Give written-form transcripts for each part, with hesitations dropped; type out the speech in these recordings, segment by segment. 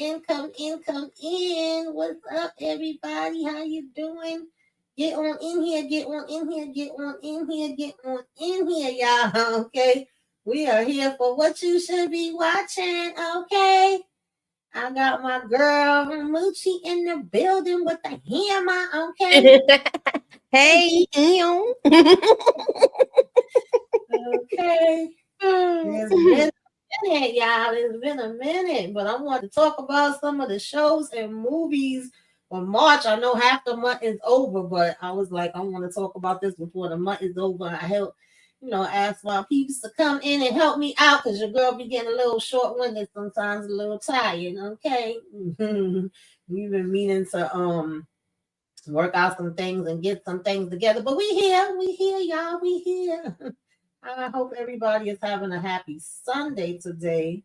in, come in, come in. What's up, everybody? How you doing? Get on in here, get on in here, get on in here, get on in here, y'all. Okay. We are here for what you should be watching. Okay. I got my girl Moochie in the building with the hammer. Okay. Hey, ew. Okay. It's been a minute, y'all. It's been a minute, but I want to talk about some of the shows and movies for March. I know half the month is over, but I was like, I want to talk about this before the month is over. I help, ask my peeps to come in and help me out because your girl be getting a little short-winded sometimes, a little tired. Okay, we've been meaning to work out some things and get some things together, but we here, y'all, we here. I hope everybody is having a happy Sunday today.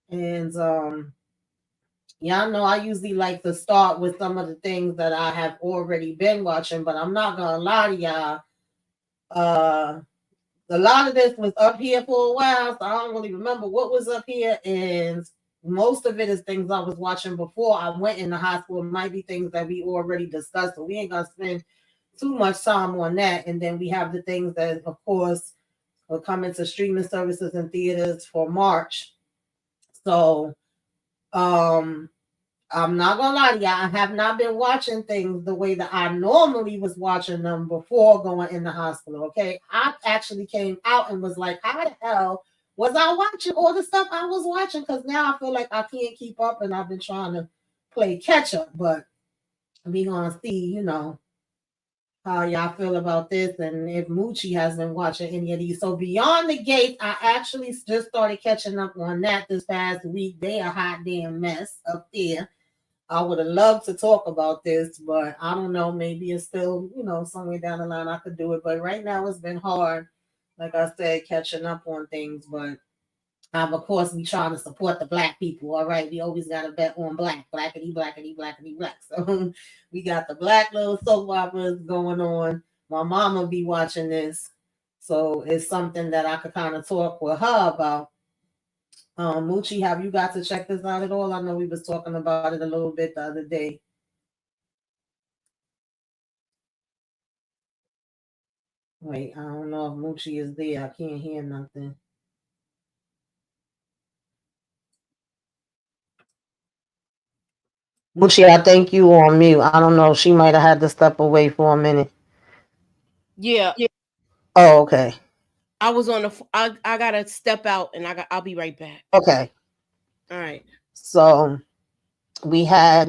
And y'all know I usually like to start with some of the things that I have already been watching, but I'm not gonna lie to y'all. Uh a lot of this was up here for a while, so I don't really remember what was up here, and most of it is things I was watching before I went in the hospital. It might be things that we already discussed, so we ain't gonna spend too much time on that. And then we have the things that, of course, will come into streaming services and theaters for March. So um I'm not gonna lie to y'all, I have not been watching things the way that I normally was watching them before going in the hospital. Okay. I actually came out and was like, how the hell was I watching all the stuff I was watching? Because now I feel like I can't keep up and I've been trying to play catch up, but we gonna see, how y'all feel about this and if Moochie has been watching any of these. So Beyond the Gates, I actually just started catching up on that this past week. They a hot damn mess up there. I would have loved to talk about this, but I don't know. Maybe it's still, somewhere down the line I could do it. But right now it's been hard, like I said, catching up on things. But of course, we trying to support the black people. All right, we always got to bet on black, blackity, blackity, blackity, black. So we got the black little soap operas going on. My mama be watching this, so it's something that I could kind of talk with her about. Moochie, have you got to check this out at all? I know we was talking about it a little bit the other day. Wait, I don't know if Moochie is there. I can't hear nothing. Moochie, I think you on mute. I don't know. She might have had to step away for a minute. Yeah, Oh, okay. I was on the. I gotta step out, and I'll be right back. Okay. All right. So we had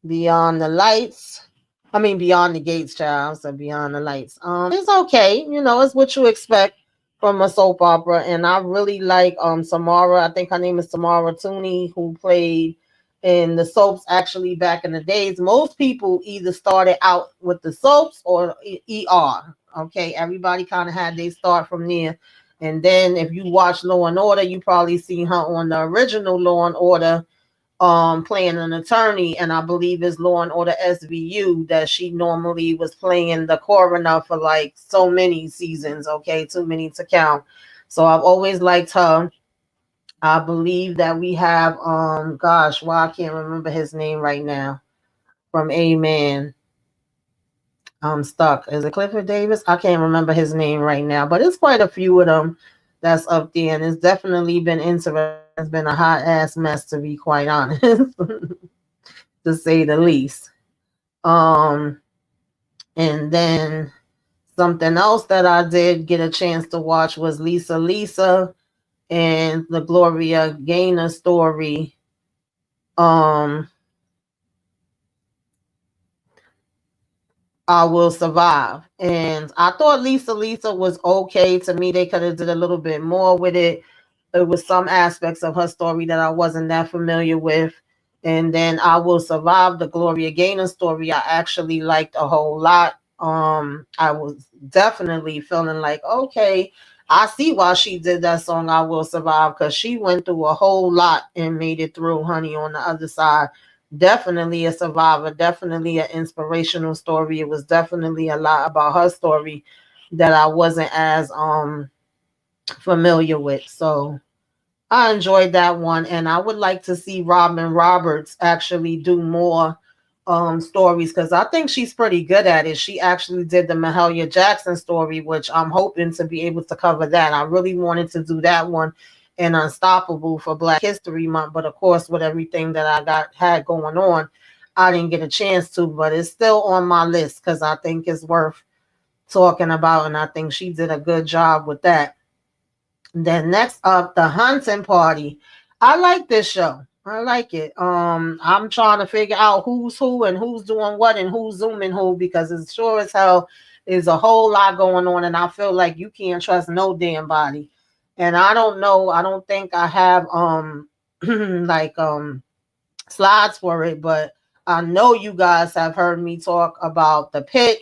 Beyond the Lights. I mean Beyond the Gates, child. So Beyond the Lights. It's okay. It's what you expect from a soap opera. And I really like Samara. I think her name is Samara Tooney, who played in the soaps actually back in the days. Most people either started out with the soaps or ER. Okay, everybody kind of had their start from there. And then if you watch Law and Order, you probably seen her on the original Law and Order, playing an attorney, and I believe it's Law and Order SVU that she normally was playing the coroner for like so many seasons. Okay, too many to count. So I've always liked her. I believe that we have gosh, why I can't remember his name right now, from Amen. I'm stuck. Is it Clifford Davis? I can't remember his name right now, but it's quite a few of them that's up there, and it's definitely been interesting. It's been a hot ass mess, to be quite honest, to say the least. Um, and then something else that I did get a chance to watch was Lisa Lisa and the Gloria Gaynor story. Um, I Will Survive. And I thought Lisa Lisa was okay. To me, they could have did a little bit more with it. It was some aspects of her story that I wasn't that familiar with. And then I Will Survive, the Gloria Gaynor story, I actually liked a whole lot. I was definitely feeling like, okay, I see why she did that song I Will Survive, because she went through a whole lot and made it through, honey, on the other side. Definitely a survivor, definitely an inspirational story. It was definitely a lot about her story that I wasn't as familiar with. So I enjoyed that one, and I would like to see Robin Roberts actually do more stories because I think she's pretty good at it. She actually did the Mahalia Jackson story, which I'm hoping to be able to cover that. I really wanted to do that one in Unstoppable for Black History Month, but of course, with everything that I got had going on, I didn't get a chance to. But it's still on my list because I think it's worth talking about, and I think she did a good job with that. Then next up, the hunting party. I like this show. I like it. I'm trying to figure out who's who and who's doing what and who's zooming who because it's sure as hell is a whole lot going on, and I feel like you can't trust no damn body. And I don't know. I don't think I have like slides for it, but I know you guys have heard me talk about The Pit.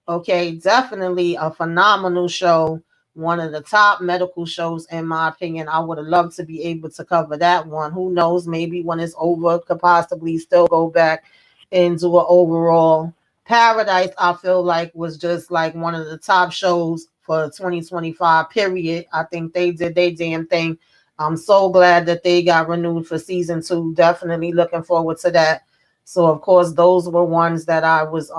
Okay, definitely a phenomenal show. One of the top medical shows, in my opinion. I would have loved to be able to cover that one. Who knows? Maybe when it's over, could possibly still go back and do an overall. Paradise, I feel like, was just like one of the top shows for 2025, period. I think they did their damn thing. I'm so glad that they got renewed for season 2. Definitely looking forward to that. So of course those were ones that I was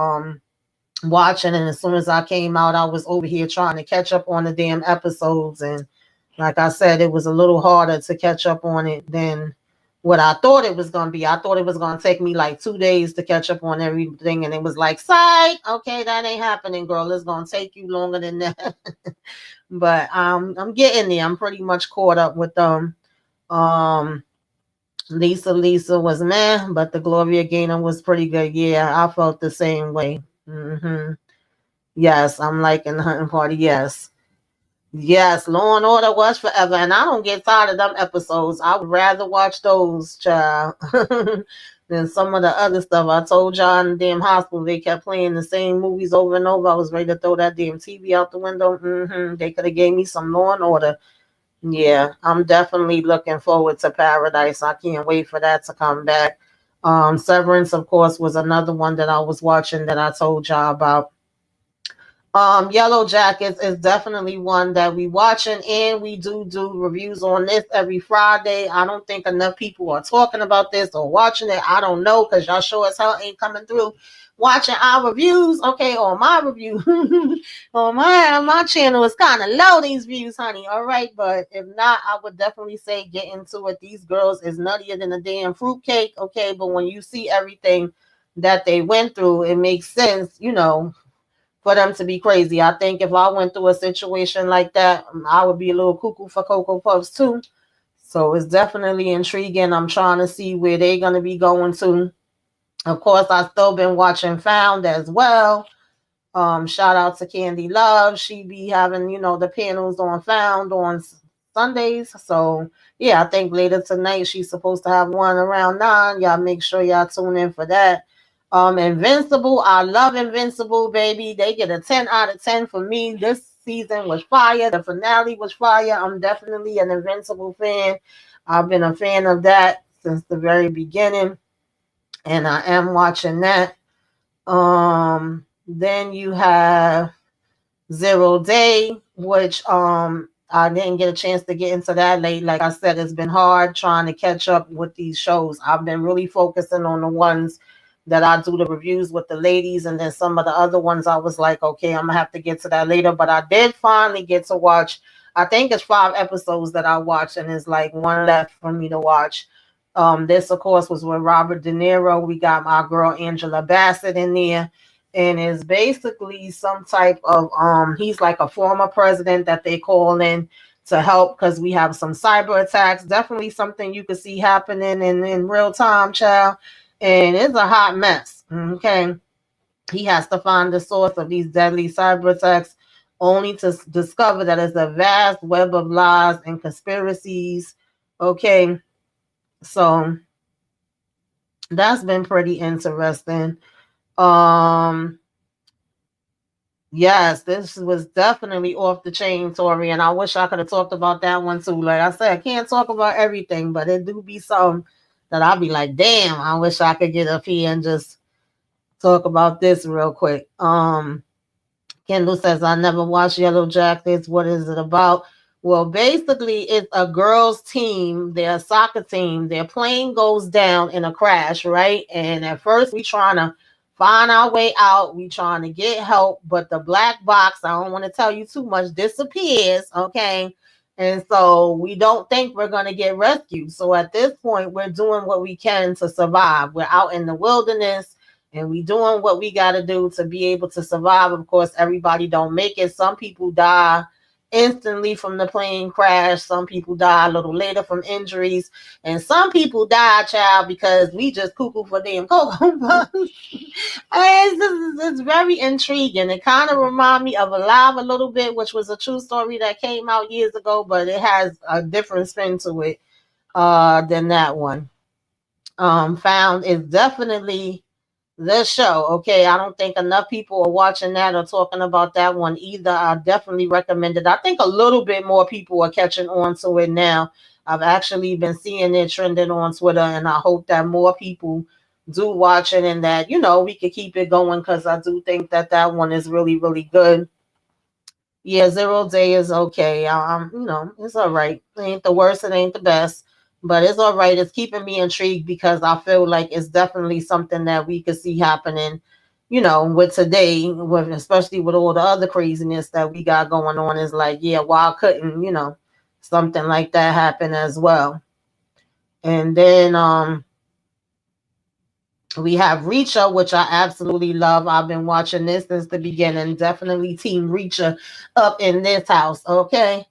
watching, and as soon as I came out, I was over here trying to catch up on the damn episodes, and like I said, it was a little harder to catch up on it than what I thought it was going to be. I thought it was going to take me like 2 days to catch up on everything, and it was like, "Sight, okay, that ain't happening, girl. It's going to take you longer than that." But I'm getting there. I'm pretty much caught up with them. Um, Lisa was meh, but the Gloria Gaynor was pretty good. Yeah, I felt the same way. Yes, I'm liking the hunting party. Yes. Yes, Law and Order was forever, and I don't get tired of them episodes. I would rather watch those, child, than some of the other stuff. I told y'all in the damn hospital they kept playing the same movies over and over. I was ready to throw that damn TV out the window. They could have gave me some Law and Order. Yeah, I'm definitely looking forward to Paradise. I can't wait for that to come back. Severance, of course, was another one that I was watching that I told y'all about. Yellow Jackets is definitely one that we watching, and we do reviews on this every Friday. I don't think enough people are talking about this or watching it. I don't know because y'all sure as hell ain't coming through watching our reviews. Okay, on my review on my channel is kind of low these views, honey. All right, but if not, I would definitely say get into it. These girls is nuttier than a damn fruitcake. Okay, but when you see everything that they went through, it makes sense, for them to be crazy. I think if I went through a situation like that, I would be a little cuckoo for Cocoa Puffs too. So it's definitely intriguing. I'm trying to see where they're going to be going to. Of course, I've still been watching Found as well. Shout out to Candy Love. She be having, the panels on Found on Sundays. So yeah, I think later tonight she's supposed to have one around 9. Y'all make sure y'all tune in for that. Invincible. I love Invincible, baby. They get a 10 out of 10 for me. This season was fire. The finale was fire. I'm definitely an Invincible fan. I've been a fan of that since the very beginning, and I am watching that. Then you have Zero Day, which I didn't get a chance to get into that late. Like I said, it's been hard trying to catch up with these shows. I've been really focusing on the ones that I do the reviews with the ladies, and then some of the other ones I was like, okay, I'm gonna have to get to that later. But I did finally get to watch. I think it's 5 episodes that I watched, and it's like one left for me to watch. This of course was with Robert De Niro. We got my girl Angela Bassett in there, and it's basically some type of he's like a former president that they call in to help because we have some cyber attacks. Definitely something you could see happening in real time, child. And it's a hot mess. Okay. He has to find the source of these deadly cyber attacks only to discover that it's a vast web of lies and conspiracies. Okay. So that's been pretty interesting. Um Yes, this was definitely off the chain, Tori, and I wish I could have talked about that one too. Like I said, I can't talk about everything, but it do be some that I'll be like, damn, I wish I could get up here and just talk about this real quick. Kendall says, I never watched Yellow Jackets. What is it about? Well, basically, it's a girls' team, their soccer team. Their plane goes down in a crash, right? And at first, we trying to find our way out. We trying to get help, but the black box, I don't want to tell you too much, disappears. Okay. And so we don't think we're going to get rescued. So at this point, we're doing what we can to survive. We're out in the wilderness and we doing what we got to do to be able to survive. Of course, everybody don't make it. Some people die instantly from the plane crash. Some people die a little later from injuries. And some people die, child, because we just cuckoo for damn cocoa puffs. It's very intriguing. It kind of reminds me of Alive a little bit, which was a true story that came out years ago, but it has a different spin to it than that one. Found is definitely this show. Okay, I don't think enough people are watching that or talking about that one either. I definitely recommend it. I think a little bit more people are catching on to it now. I've actually been seeing it trending on Twitter, and I hope that more people do watch it and that, we could keep it going because I do think that that one is really, really good. Yeah, Zero Day is okay. It's all right. It ain't the worst, it ain't the best, but it's all right. It's keeping me intrigued because I feel like it's definitely something that we could see happening, with today, with especially with all the other craziness that we got going on. Is like, yeah, why couldn't, something like that happen as well? And then we have Reacher, which I absolutely love. I've been watching this since the beginning. Definitely Team Reacher up in this house. Okay.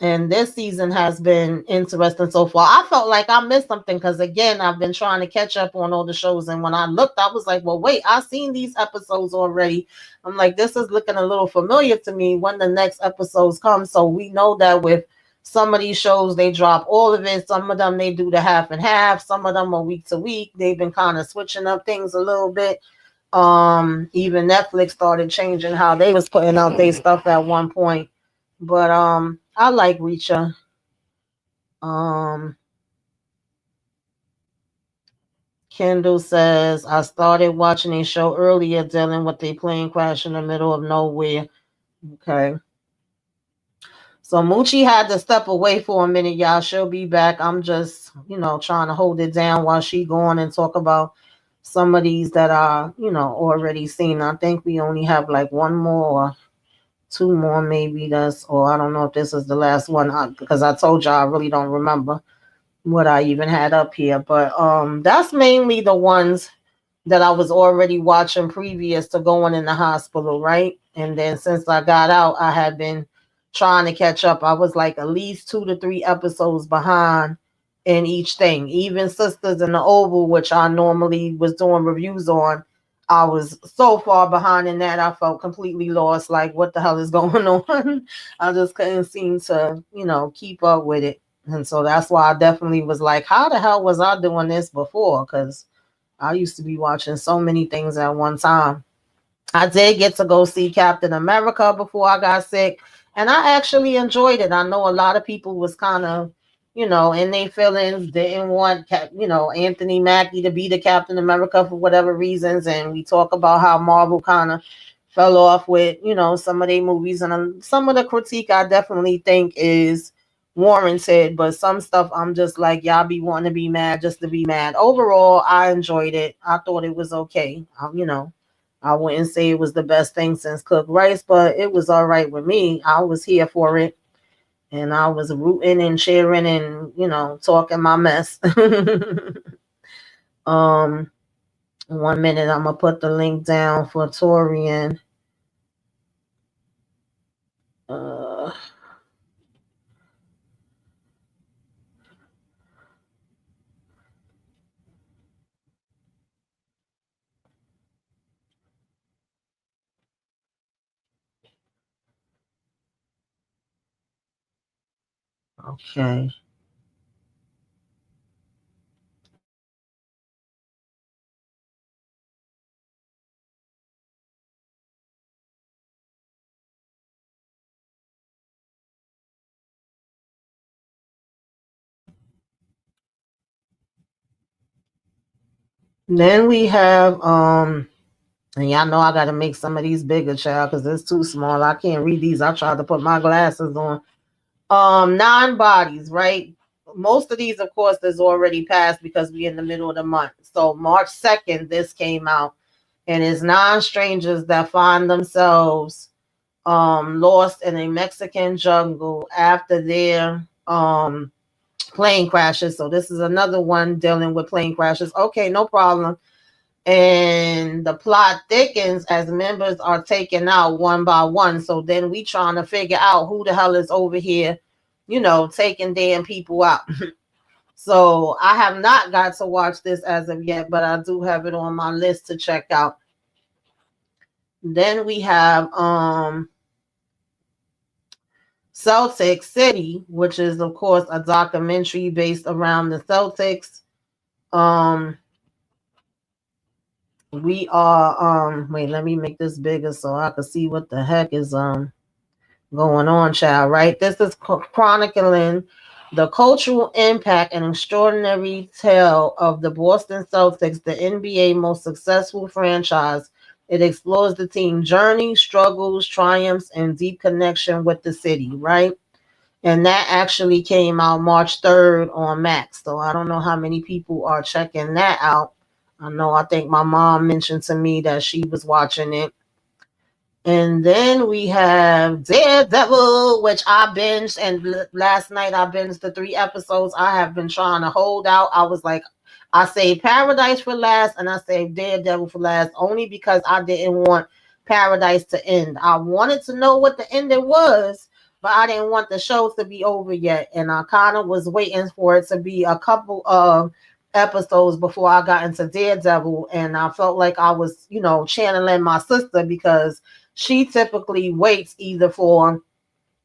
And this season has been interesting so far. I felt like I missed something because again, I've been trying to catch up on all the shows, and when I looked, I was like, well, wait, I've seen these episodes already. I'm like, this is looking a little familiar to me when the next episodes come. So we know that with some of these shows, they drop all of it. Some of them they do the half and half. Some of them are week to week. They've been kind of switching up things a little bit. Even Netflix started changing how they was putting out their stuff at one point. But I like Reacher. Um Kendall says I started watching a show earlier dealing with a plane crash in the middle of nowhere. Okay. So Moochie had to step away for a minute, y'all. She'll be back. I'm just, trying to hold it down while she going and talk about some of these that are, already seen. I think we only have like one more or two more, maybe or I don't know if this is the last one because I told y'all I really don't remember what I even had up here. But that's mainly the ones that I was already watching previous to going in the hospital, right? And then since I got out, I had been trying to catch up. I was like at least 2 to 3 episodes behind in each thing. Even Sisters in the Oval, which I normally was doing reviews on, I was so far behind in that I felt completely lost. Like, what the hell is going on? I just couldn't seem to, keep up with it. And so that's why I definitely was like, how the hell was I doing this before? Because I used to be watching so many things at one time. I did get to go see Captain America before I got sick, and I actually enjoyed it. I know a lot of people was kind of, in their feelings, didn't want, Anthony Mackie to be the Captain America for whatever reasons, and we talk about how Marvel kind of fell off with, some of their movies, and some of the critique I definitely think is warranted, but some stuff I'm just like, y'all be wanting to be mad just to be mad. Overall, I enjoyed it. I thought it was okay. I wouldn't say it was the best thing since cooked rice, but it was all right with me. I was here for it, and I was rooting and cheering and talking my mess. um, 1 minute, I'm gonna put the link down for Torian. Uh, okay. Then we have And y'all know I got to make some of these bigger, child, because it's too small. I can't read these. I tried to put my glasses on. Non-bodies, right? Most of these, of course, is already passed because we're in the middle of the month. So March 2nd, this came out, and it's 9 strangers that find themselves lost in a Mexican jungle after their plane crashes. So this is another one dealing with plane crashes. Okay, no problem. And the plot thickens as members are taken out one by one. So then we trying to figure out who the hell is over here, taking damn people out. So I have not got to watch this as of yet, but I do have it on my list to check out. Then we have Celtic City, which is of course a documentary based around the Celtics. We are wait, let me make this bigger so I can see what the heck is going on, child, right? This is chronicling the cultural impact and extraordinary tale of the Boston Celtics, the NBA most successful franchise. It explores the team's journey, struggles, triumphs, and deep connection with the city, right? And that actually came out March 3rd on Max. So I don't know how many people are checking that out. I think my mom mentioned to me that she was watching it. And then we have Daredevil, which I binged. And last night I binged the 3 episodes. I have been trying to hold out. I was like, I saved Paradise for last and I saved Daredevil for last only because I didn't want Paradise to end. I wanted to know what the ending was, but I didn't want the show to be over yet. And I kind of was waiting for it to be a couple of episodes before I got into Daredevil. And I felt like I was, channeling my sister because she typically waits either for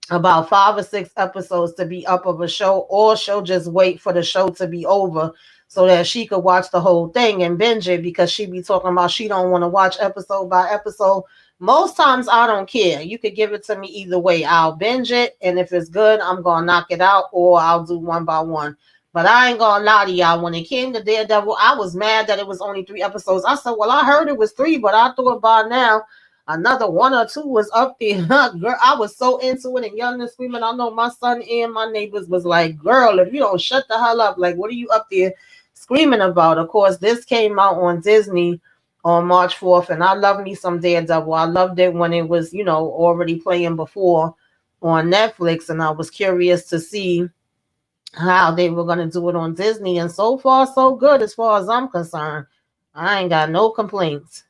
about 5 or 6 episodes to be up of a show, or she'll just wait for the show to be over so that she could watch the whole thing and binge it because she be talking about she don't want to watch episode by episode. Most times I don't care. You could give it to me either way. I'll binge it, and if it's good, I'm gonna knock it out, or I'll do one by one. But I ain't gonna lie to y'all. When it came to Daredevil, I was mad that it was only 3 episodes. I said, well, I heard it was 3, but I thought by now another 1 or 2 was up there. Girl, I was so into it and yelling and screaming. I know my son and my neighbors was like, girl, if you don't shut the hell up, like, what are you up there screaming about? Of course, this came out on Disney on March 4th, and I love me some Daredevil. I loved it when it was, already playing before on Netflix, and I was curious to see how they were going to do it on Disney, and so far, so good as far as I'm concerned. I ain't got no complaints.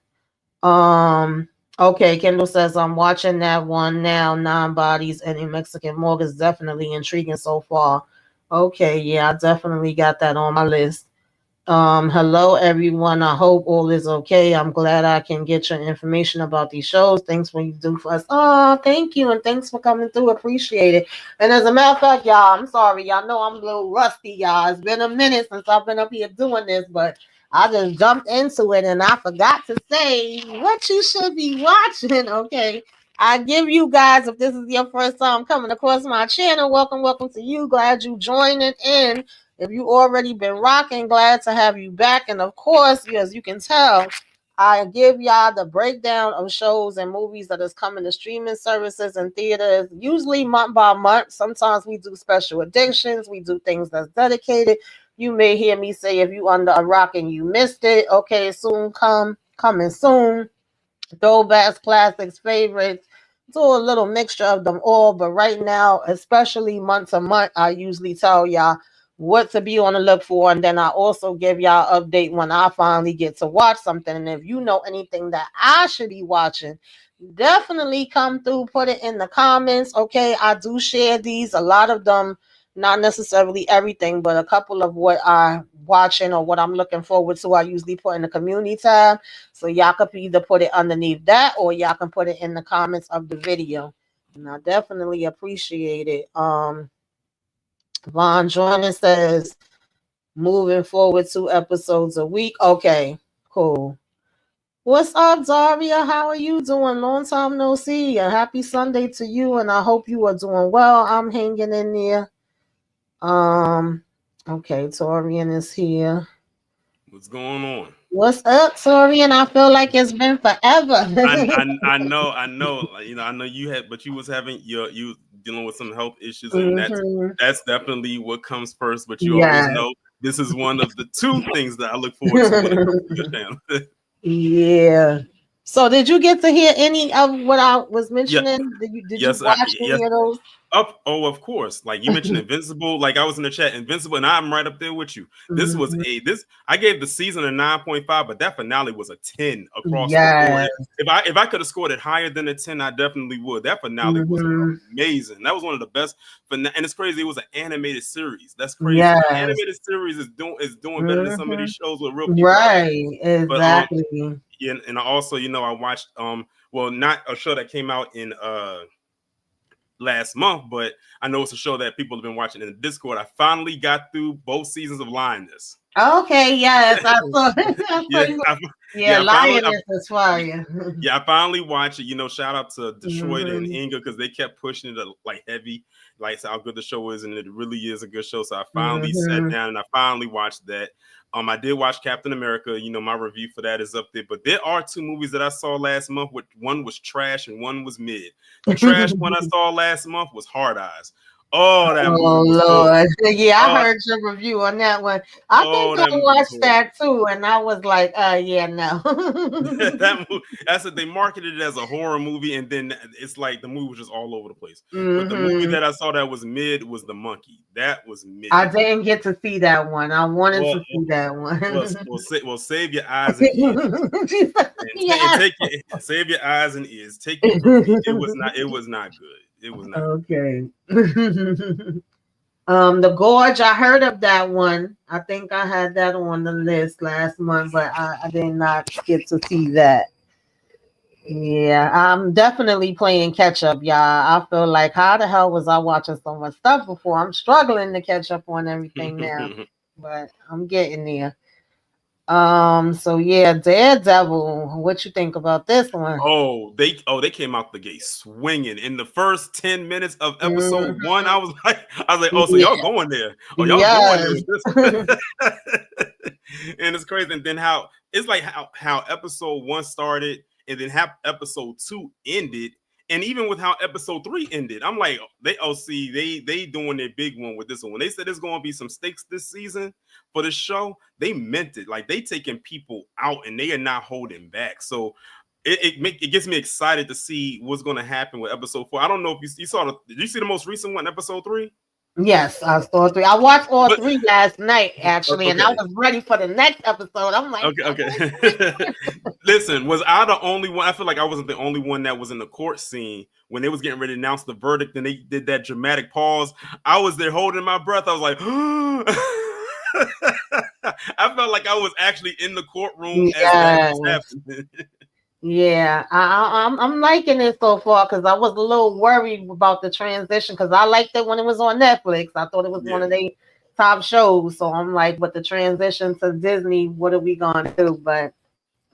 Okay, Kendall says I'm watching that one now. Non-bodies and a Mexican morgue is definitely intriguing so far. Okay, yeah, I definitely got that on my list. Hello everyone. I hope all is okay. I'm glad I can get your information about these shows. Thanks for you do for us. Oh, thank you, and thanks for coming through. Appreciate it. And as a matter of fact, y'all, I'm sorry. Y'all know I'm a little rusty, y'all. It's been a minute since I've been up here doing this, but I just jumped into it and I forgot to say what you should be watching. Okay. I give you guys, if this is your first time coming across my channel, welcome to you. Glad you joining in. If you already been rocking, glad to have you back. And of course, as you can tell, I give y'all the breakdown of shows and movies that is coming to streaming services and theaters, usually month by month. Sometimes we do special editions. We do things that's dedicated. You may hear me say if you under a rock and you missed it, okay, coming soon. Throwbacks, classics, favorites. Do a little mixture of them all, but right now, especially month to month, I usually tell y'all what to be on the look for, and then I also give y'all update when I finally get to watch something. And if you know anything that I should be watching, definitely come through, put it in the comments. Okay, I do share these, a lot of them, not necessarily everything, but a couple of what I'm watching or what I'm looking forward to, I usually put in the community tab. So y'all could either put it underneath that or y'all can put it in the comments of the video. And I definitely appreciate it. Von Jordan says moving forward 2 episodes a week. Okay, cool. What's up, Daria? How are you doing? Long time no see. A happy Sunday to you, and I hope you are doing well. I'm hanging in there. Okay, Torian is here. What's going on? What's up, Torian? I feel like it's been forever. I know. You know, I know you had, but you was having you dealing with some health issues, and Mhm. that's definitely what comes first. But you always Yes. know this is one of the two things that I look forward to when it comes to your channel. Yeah. So did you get to hear any of what I was Yeah, mentioning? Did you yes, watch yes. any of those? Of course. Like you mentioned Invincible, like I was in the chat, Invincible, and I'm right up there with you. This was Mhm. this I gave the season a 9.5, but that finale was a 10 across the board. Yes. If I could have scored it higher than a 10, I definitely would. That finale was Mhm. amazing. That was one of the best. And it's crazy. It was an animated series. That's crazy. An Yes. animated series is doing better than some of Mhm. these shows with real people out here. Right. But Exactly. yeah, and also, you know, I watched well, not a show that came out in last month, but I know it's a show that people have been watching in the Discord. I finally got through both seasons of Lioness. Okay. Yes, I saw. I saw Yeah, you. I, Yeah, finally, Lioness is fire. I finally watched it. You know, shout out to Detroit and Mhm. Inga because they kept pushing it like heavy, like how good the show is, and it really is a good show. So I finally sat Mhm. down and I finally watched that. I did watch Captain America. You know, my review for that is up there. But there are two movies that I saw last month. Which one was trash and one was mid. The trash one I saw last month was Hard Eyes. Oh, that Oh movie was Lord. horrible. Yeah, I Oh, heard your review on that one. I think oh, I that movie was watched horrible. that too, and I was like, yeah, no. That movie, that's it. They marketed it as a horror movie, and then it's like the movie was just all over the place. But the movie Mhm. that I saw that was mid was The Monkey. That was mid. I didn't get to see that one. I wanted Well, to see that one. save your eyes and ears, and Yeah. save your eyes and ears. Take it from me. It was not. It was not good. It was not. Okay. The Gorge, I heard of that one. I think I had that on the list last month, but I did not get to see that. Yeah, I'm definitely playing catch up, y'all. I feel like how the hell was I watching so much stuff before? I'm struggling to catch up on everything now, Good. but I'm getting there. So yeah, Daredevil. What you think about this one? They came out the gate swinging in the first 10 minutes of episode Mhm. 1. I was like, oh, so Yeah. y'all going there? Oh, y'all going there Yes. with this? And it's crazy. And then how it's like how episode 1 started, and then how episode 2 ended, and even with how episode 3 ended, I'm like, they doing their big one with this one. When they said there's going to be some stakes this season for the show, they meant it. Like they taking people out, and they are not holding back. So it gets me excited to see what's going to happen with episode 4. I don't know if you saw did you see the most recent one, episode 3? Yes, I saw 3. I watched all But 3 last night, actually, and I okay. was ready for the next episode. I'm like, Okay. Listen, was I the only one? I feel like I wasn't the only one that was in the court scene when they was getting ready to announce the verdict, and they did that dramatic pause. I was there holding my breath. I was like, I felt like I was actually in the courtroom as that was yes. happening. Yeah, I'm liking it so far because I was a little worried about the transition because I liked it when it was on Netflix. I thought it was one Yeah. of their top shows. So I'm like, with the transition to Disney, what are we gonna do? But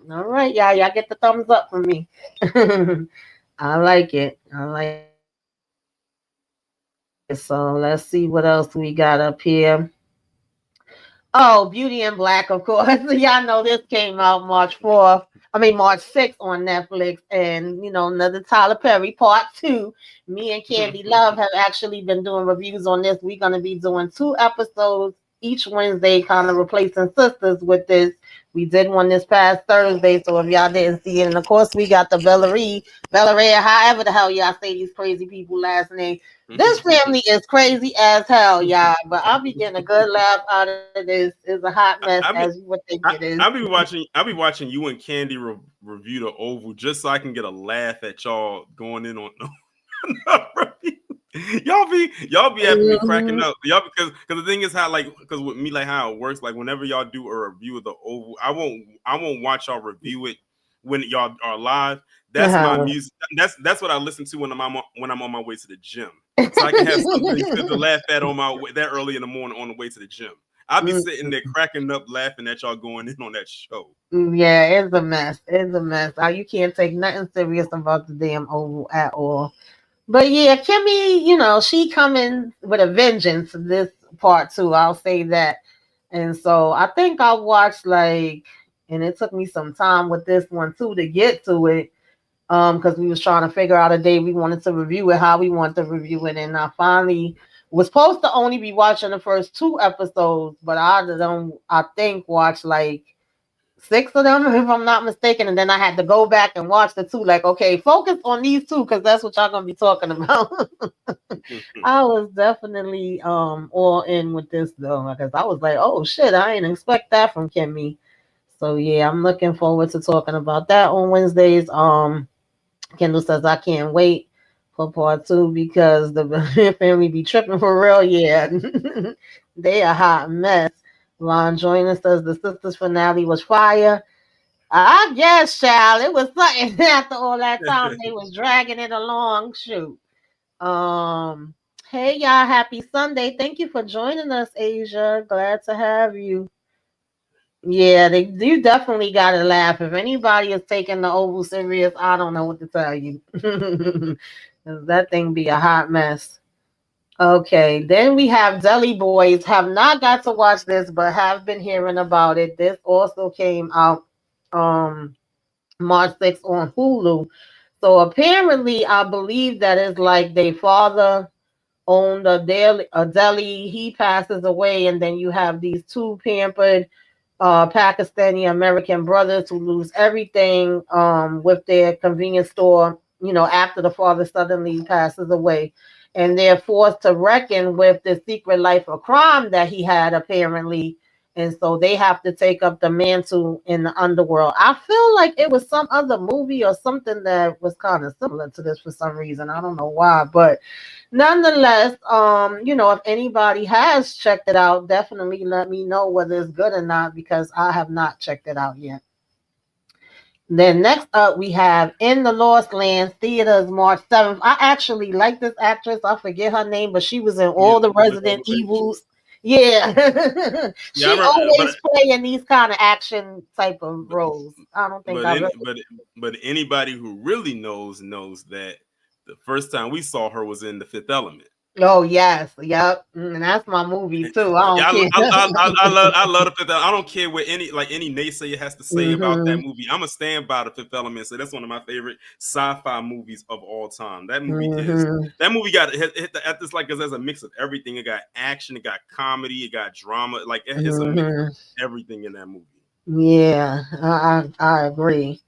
all right, y'all get the thumbs up from me. I like it. I like it. So let's see what else we got up here. Oh, Beauty and Black, of course. Y'all know this came out March 4th. I mean March 6th on Netflix, and another Tyler Perry part 2. Me and Candy Love have actually been doing reviews on this. We're gonna be doing 2 episodes each Wednesday, kind of replacing sisters with this. We did one this past Thursday, so if y'all didn't see it, and of course we got the Valerie, however the hell y'all say these crazy people last name. This family is crazy as hell, y'all. But I'll be getting a good laugh out of this. It's a hot mess, as you would think it is. I'll be watching you and Candy review the Oval just so I can get a laugh at y'all going in on y'all be having me cracking up, y'all, because the thing is how, like, because with me, like, how it works, like, whenever y'all do a review of the Oval, I won't watch y'all review it when y'all are live. That's my music. That's what I listen to when I'm on my way to the gym, so I can have something to laugh at on my way that early in the morning on the way to the gym. I'll be sitting there cracking up, laughing at y'all going in on that show. Yeah, it's a mess. It's a mess. You can't take nothing serious about the damn Oval at all. But yeah, Kimmy, she coming with a vengeance this part 2. I'll say that. And so I think I watched like and it took me some time with this one too to get to it. Because we was trying to figure out a day we wanted to review it, how we wanted to review it, and I finally was supposed to only be watching the first 2 episodes, but I think watched like 6 of them if I'm not mistaken, and then I had to go back and watch the 2. Like, okay, focus on these 2 because that's what y'all gonna be talking about. I was definitely all in with this though, because I was like, oh shit, I didn't expect that from Kimmy. So yeah, I'm looking forward to talking about that on Wednesdays. Kendall says I can't wait for part 2 because the family be tripping for real. Yeah, they a hot mess. Ron Joyner says the sisters finale was fire. I guess, child, it was something after all that time they was dragging it along. Shoot. Um, hey y'all, happy Sunday. Thank you for joining us, Asia. Glad to have you. Yeah, you definitely gotta laugh. If anybody is taking the Oval serious, I don't know what to tell you. 'Cause that thing be a hot mess. Okay, then we have Deli Boys. Have not got to watch this, but have been hearing about it. This also came out March 6th on Hulu. So apparently, I believe that is like their father owned a deli. He passes away, and then you have these 2 pampered Pakistani American brothers who lose everything with their convenience store, after the father suddenly passes away. And they're forced to reckon with the secret life of crime that he had, apparently. And so they have to take up the mantle in the underworld. I feel like it was some other movie or something that was kind of similar to this for some reason. I don't know why, but nonetheless, if anybody has checked it out, definitely let me know whether it's good or not because I have not checked it out yet. Then next up, we have In the Lost Lands, theaters March 7th. I actually like this actress. I forget her name, but she was in all the Resident Evils. Yeah. She always playing these kind of action type of roles. I don't think but anybody who really knows that the first time we saw her was in The Fifth Element. Oh yes, yep, and that's my movie too. I love The Fifth Element. I don't care what any naysayer has to say about that movie. I'm a stand by The Fifth Element. So that's one of my favorite sci-fi movies of all time. That movie got at this like as a mix of everything. It got action, it got comedy, it got drama. Like it's a mix of everything in that movie. Yeah, I agree.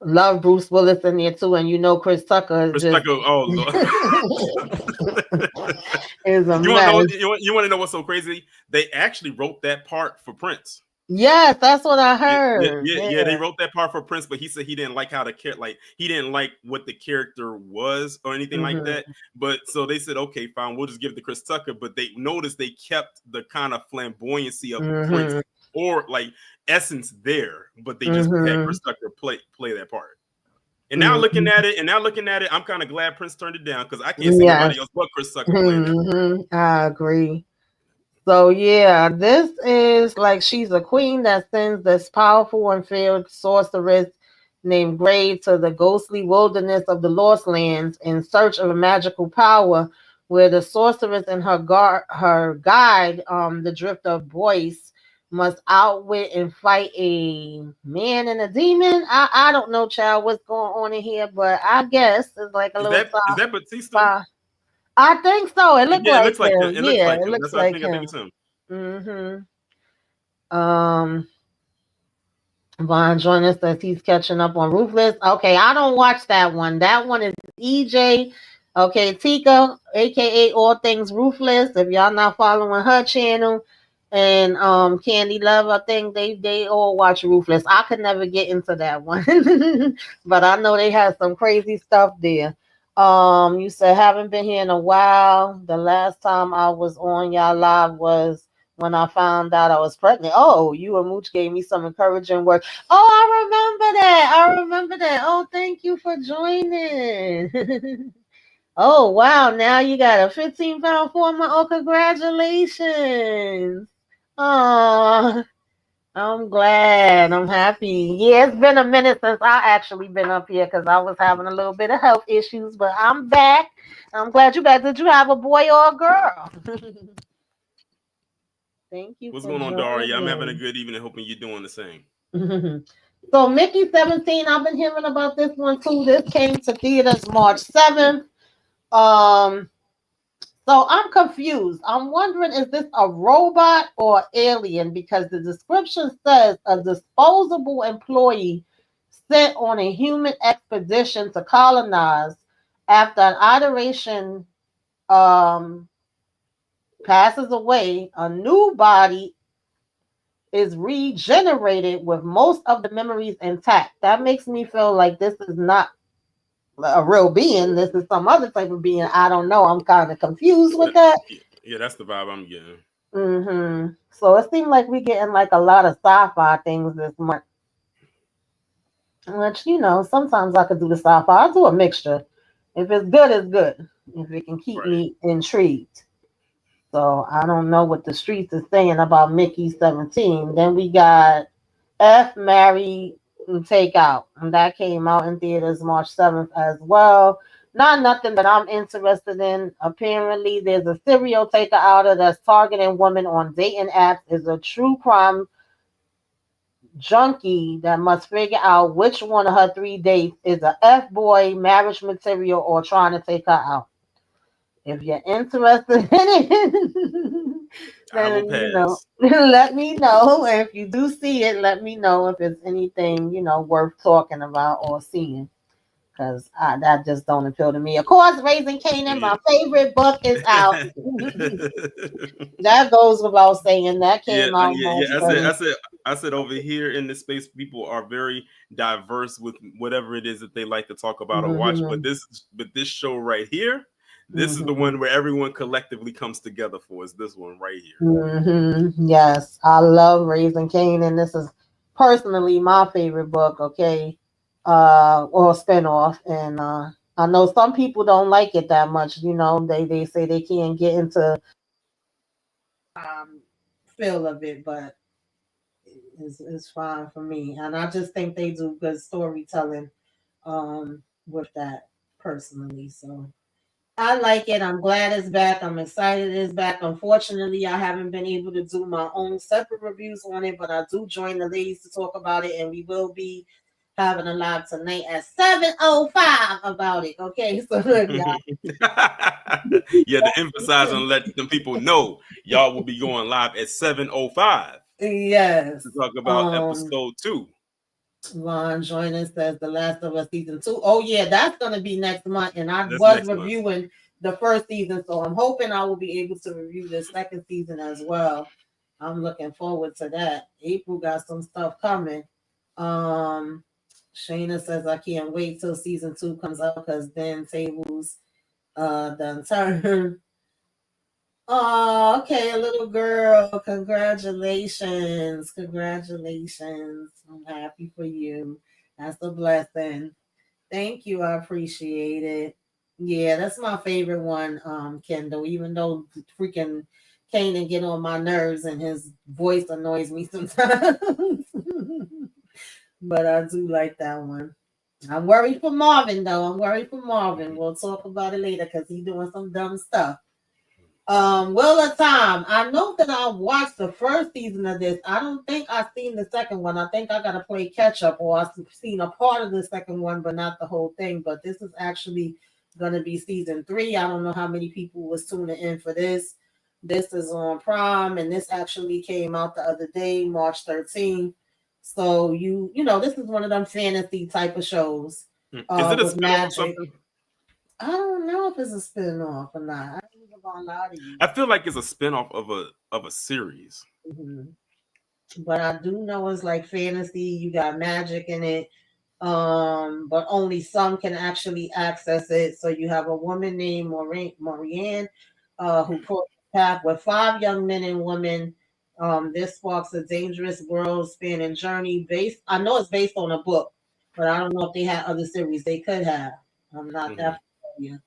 Love Bruce Willis in there too, and Chris Tucker. Oh Lord. Is a mess. You want to know what's so crazy? They actually wrote that part for Prince. Yes, that's what I heard. Yeah, they wrote that part for Prince, but he said he didn't like how the he didn't like what the character was or anything like that. But so they said, okay, fine, we'll just give it to Chris Tucker. But they noticed they kept the kind of flamboyancy of Prince or like essence there, but they just had Chris Tucker play that part. And now looking at it, I'm kind of glad Prince turned it down because I can't see nobody else but Chris Tucker playing that. I agree. So yeah, this is like she's a queen that sends this powerful and failed sorceress named Grave to the ghostly wilderness of the Lost Lands in search of a magical power, where the sorceress and her guide, the Drifter Boyce, must outwit and fight a man and a demon. I don't know, child, what's going on in here, but I guess it's like a little. Is that Batista? I think so. It looks like him. It looks like him. I think it's him. Von Joyner says he's catching up on Ruthless. Okay, I don't watch that one. That one is EJ. Okay, Tika, aka All Things Ruthless. If y'all not following her channel, and Candy Love, I think they all watch Ruthless. I could never get into that one, but I know they have some crazy stuff there. You said haven't been here in a while. The last time I was on y'all live was when I found out I was pregnant. Oh, you and Mooch gave me some encouraging words. Oh, I remember that. Oh, thank you for joining. Oh, wow. Now you got a 15-pound former. Oh, congratulations. Oh, I'm glad. I'm happy. Yeah, it's been a minute since I actually been up here because I was having a little bit of health issues, but I'm back. I'm glad you back. Did you have a boy or a girl? Thank you What's for going on, Daria? I'm having a joining. good evening. Hoping you're doing the same. So Mickey 17, I've been hearing about this one too. This came to theaters March 7th. So I'm confused. I'm wondering, is this a robot or alien? Because the description says a disposable employee sent on a human expedition to colonize after an iteration um, passes away, a new body is regenerated with most of the memories intact. That makes me feel like this is not a real being. This is some other type of being. I don't know. I'm kind of confused with that. Yeah, that's the vibe I'm getting. So it seemed like we're getting like a lot of sci-fi things this month. Which, sometimes I could do the sci-fi. I do a mixture. If it's good, it's good. If it can keep Right. me intrigued. So I don't know what the streets is saying about Mickey 17. Then we got F, Marry, and Take Out. And that came out in theaters March 7th as well. Not nothing that I'm interested in. Apparently, there's a serial taker outer that's targeting women on dating apps. Is a true crime junkie that must figure out which one of her 3 dates is a F-boy, marriage material, or trying to take her out. If you're interested in it, I will then pass. let me know. If you do see it, let me know if it's anything worth talking about or seeing. Because that just don't appeal to me. Of course, Raising Kanan, Yeah. my favorite book, is out. That goes without saying. That came out March yeah. 7th. I said over here in this space, people are very diverse with whatever it is that they like to talk about or watch. But this show right here, this is the one where everyone collectively comes together for. Is this one right here? Yes, I love Raising Kanan. This is personally my favorite book. Okay, or spinoff, and I know some people don't like it that much. They say they can't get into feel of it, but it's fine for me. And I just think they do good storytelling with that personally. So I like it. I'm glad it's back. I'm excited it's back. Unfortunately, I haven't been able to do my own separate reviews on it, but I do join the ladies to talk about it, and we will be having a live tonight at 7:05 about it. Okay, so Yeah, to emphasize and let them people know y'all will be going live at 7:05 yes. to talk about episode 2. Ron Joyner says The Last of Us season 2. Oh yeah, that's gonna be next month, and I That's was next month. reviewing the first season, so I'm hoping I will be able to review the second season as well. I'm looking forward to that. April got some stuff coming. Shayna says I can't wait till season 2 comes out because then tables done turn. Oh, okay, little girl. Congratulations. Congratulations. I'm happy for you. That's a blessing. Thank you. I appreciate it. Yeah, that's my favorite one, Kendall. Even though freaking Kanan get on my nerves and his voice annoys me sometimes. But I do like that one. I'm worried for Marvin though. I'm worried for Marvin. We'll talk about it later because he's doing some dumb stuff. Wheel of Time. I know that I watched the first season of this. I don't think I've seen the second one. I think I gotta play catch up, or I've seen a part of the second one, but not the whole thing. But this is actually gonna be season 3. I don't know how many people was tuning in for this. This is on Prime, and this actually came out the other day, March 13th. So this is one of them fantasy type of shows. Is it a With spin-off or magic. something? I don't know if it's a spin-off or not. I ain't gonna lie to you. I feel like it's a spin-off of a series. But I do know it's like fantasy. You got magic in it, but only some can actually access it. So you have a woman named Marianne, who crossed the path with 5 young men and women. This sparks a dangerous world-spanning journey. I know it's based on a book, but I don't know if they had other series. They could have. I'm not that familiar.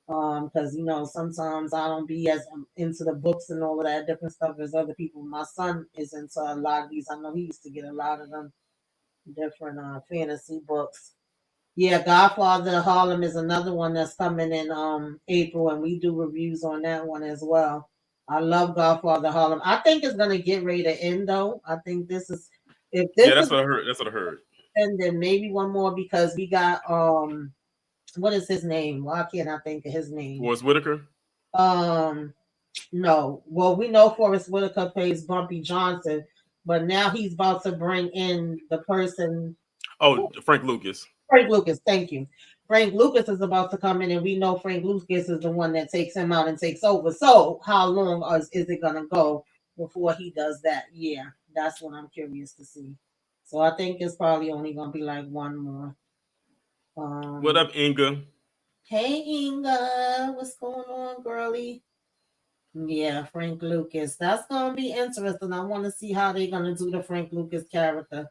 Because sometimes I don't be as into the books and all of that different stuff as other people. My son is into a lot of these. I know he used to get a lot of them different fantasy books. Yeah, Godfather of Harlem is another one that's coming in April, and we do reviews on that one as well. I love Godfather Harlem. I think it's gonna get ready to end though. I think this is if this Yeah, is that's what I heard. That's what I heard. and then maybe one more because we got what is his name? Why can't I think of his name? Forrest Whitaker. Um no. Well, we know Forrest Whitaker plays Bumpy Johnson, but now he's about to bring in the person Oh, Frank Lucas. Frank Lucas, thank you. Frank Lucas is about to come in, and we know Frank Lucas is the one that takes him out and takes over. So, how long is it going to go before he does that? Yeah, that's what I'm curious to see. So, I think it's probably only going to be like one more. What up, Inga? Hey, Inga, what's going on, girlie? Yeah, Frank Lucas. That's going to be interesting. I want to see how they're going to do the Frank Lucas character.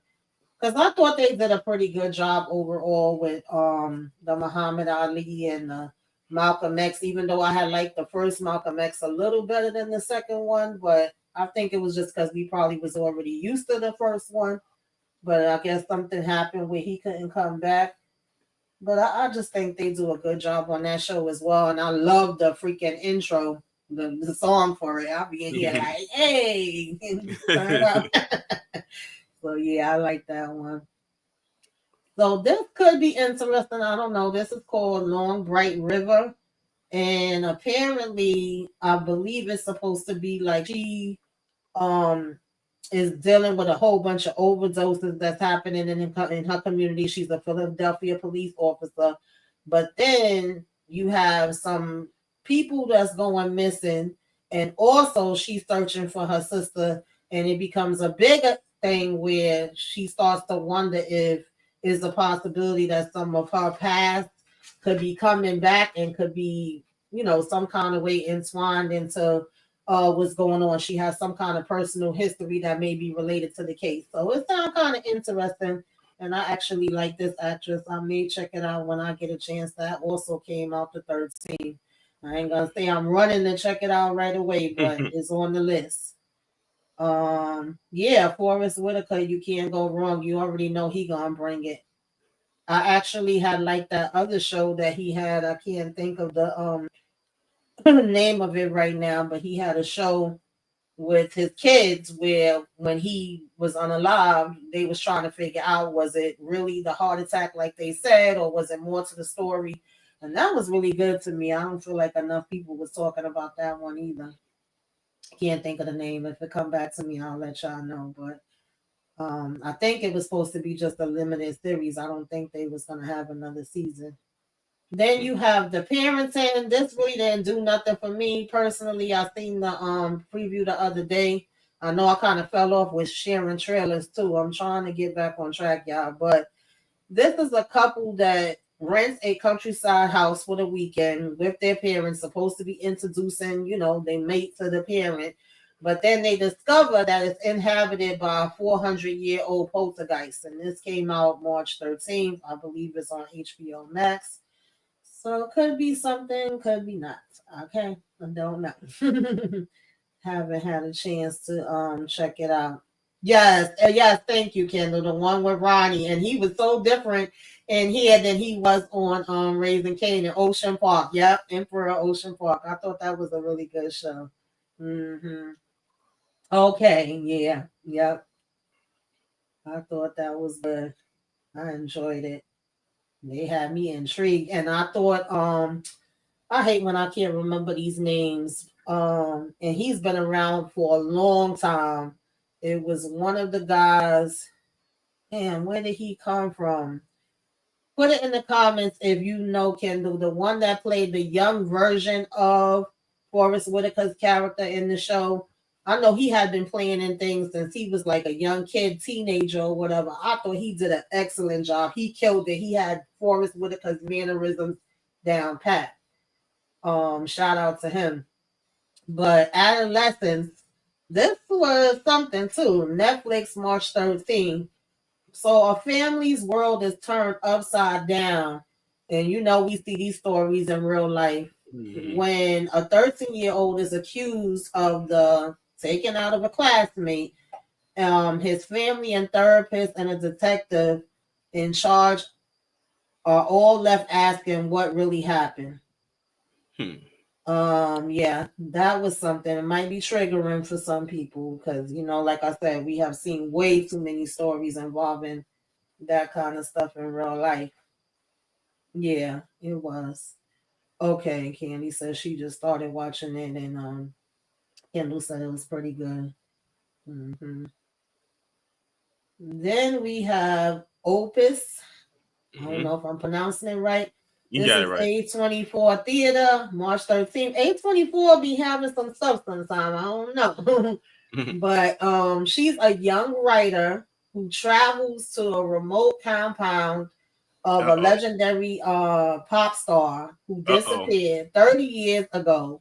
Because I thought they did a pretty good job overall with the Muhammad Ali and Malcolm X, even though I had liked the first Malcolm X a little better than the second one, but I think it was just because we probably was already used to the first one. But I guess something happened where he couldn't come back. But I just think they do a good job on that show as well. And I love the freaking intro, the song for it. I'll be in here like, hey, turn it up. So yeah, I like that one. So this could be interesting. I don't know. This is called Long Bright River. And apparently, I believe it's supposed to be like she um is dealing with a whole bunch of overdoses that's happening in her community. She's a Philadelphia police officer. But then you have some people that's going missing. And also she's searching for her sister. And it becomes a bigger thing where she starts to wonder if is a possibility that some of her past could be coming back and could be, some kind of way entwined into what's going on. She has some kind of personal history that may be related to the case. So it sounds kind of interesting. And I actually like this actress. I may check it out when I get a chance. That also came out the 13th. I ain't gonna say I'm running to check it out right away, but it's on the list. Yeah, Forrest Whitaker, you can't go wrong. You already know he gonna bring it. I actually had like that other show that he had. I can't think of the name of it right now, but he had a show with his kids where when he was unalive, they was trying to figure out was it really the heart attack like they said, or was it more to the story? And that was really good to me. I don't feel like enough people was talking about that one either. Can't think of the name. If it come back to me, I'll let y'all know. But I think it was supposed to be just a limited series. I don't think they was gonna have another season. Then you have the parenting. This really didn't do nothing for me personally. I seen the preview the other day. I know I kind of fell off with sharing trailers too. I'm trying to get back on track, y'all. But this is a couple that rents a countryside house for the weekend with their parents, supposed to be introducing, they mate to the parent. But then they discover that it's inhabited by a 400-year-old poltergeist. And this came out March 13th. I believe it's on HBO Max. So it could be something, could be not. Okay. I don't know. Haven't had a chance to check it out. Yes, yes, thank you, Kendall. The one with Ronnie. And he was so different in here than he was on Raising Cane in Ocean Park. Yep, Emperor Ocean Park. I thought that was a really good show. Okay, yeah, yep. I thought that was good. I enjoyed it. They had me intrigued. And I thought I hate when I can't remember these names. And he's been around for a long time. It was one of the guys. Man, where did he come from? Put it in the comments if you know Kendall, the one that played the young version of Forrest Whitaker's character in the show. I know he had been playing in things since he was like a young kid, teenager, or whatever. I thought he did an excellent job. He killed it. He had Forrest Whitaker's mannerisms down pat. Shout out to him. But Adolescence, this was something too. Netflix March 13th. So a family's world is turned upside down. And we see these stories in real life. When a 13-year-old is accused of the taking out of a classmate, his family and therapist and a detective in charge are all left asking what really happened. Yeah, that was something. It might be triggering for some people because, like I said, we have seen way too many stories involving that kind of stuff in real life. Yeah, it was. Okay, Candy says she just started watching it, and Kendall said it was pretty good. hmm Then we have Opus. I don't know if I'm pronouncing it right. You This got it is right. A24 Theater, March 13th. A24 be having some stuff sometime. I don't know. But she's a young writer who travels to a remote compound of a Uh-oh. legendary pop star who Uh-oh. disappeared 30 years ago,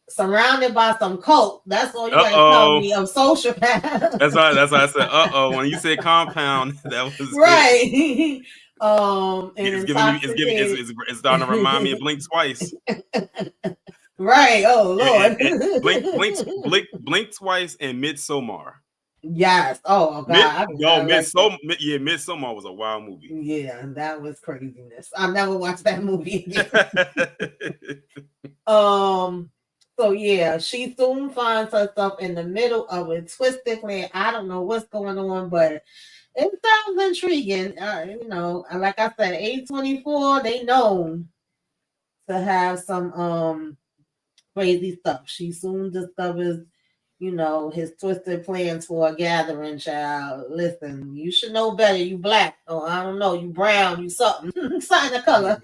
surrounded by some cult. That's all you gotta tell Uh-oh. me of sociopath. That's why I said uh-oh. When you said compound, that was it. Right. And It's giving me intoxicated. it's starting to remind me of Blink Twice. Right. Oh Lord. Blink Twice and Midsommar. Yes. Oh God. Midsommar was a wild movie. Yeah, that was craziness. I'll never watch that movie again. So yeah, she soon finds herself in the middle of a twisted plan. I don't know what's going on, but it sounds intriguing. And like I said, A24, they known to have some crazy stuff. She soon discovers, his twisted plans for a gathering, child. Listen, you should know better. You black. Oh, I don't know. You brown. You something. Sign of color.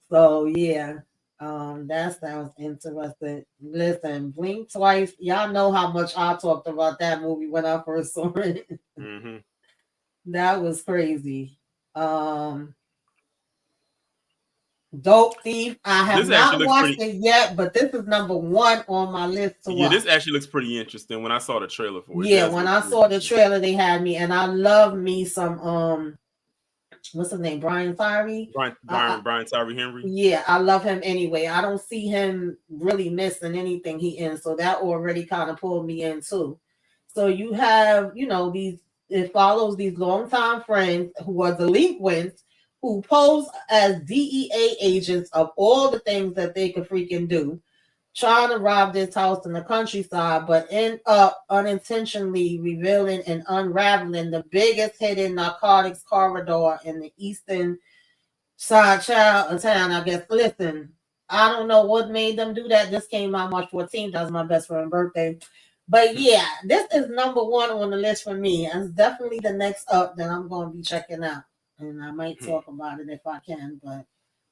So yeah. That sounds interesting. Listen, Blink Twice. Y'all know how much I talked about that movie when I first saw it. Mm-hmm. That was crazy. Dope Thief. I have not watched it yet, but this is number one on my list to watch. This actually looks pretty interesting. When I saw the trailer for it, yeah, when I saw the trailer, they had me, and I love me some what's his name? Brian Tyree. Brian Tyree Henry. Yeah, I love him anyway. I don't see him really missing anything he in, so that already kind of pulled me in too. So you have, it follows these longtime friends who are delinquents who pose as DEA agents of all the things that they could freaking do, trying to rob this house in the countryside, but end up unintentionally revealing and unraveling the biggest hidden narcotics corridor in the eastern side child of town. I guess. Listen, I don't know what made them do that. This came out March 14th. That was my best friend's birthday. But yeah, this is number one on the list for me. And it's definitely the next up that I'm going to be checking out. And I might talk about it if I can. But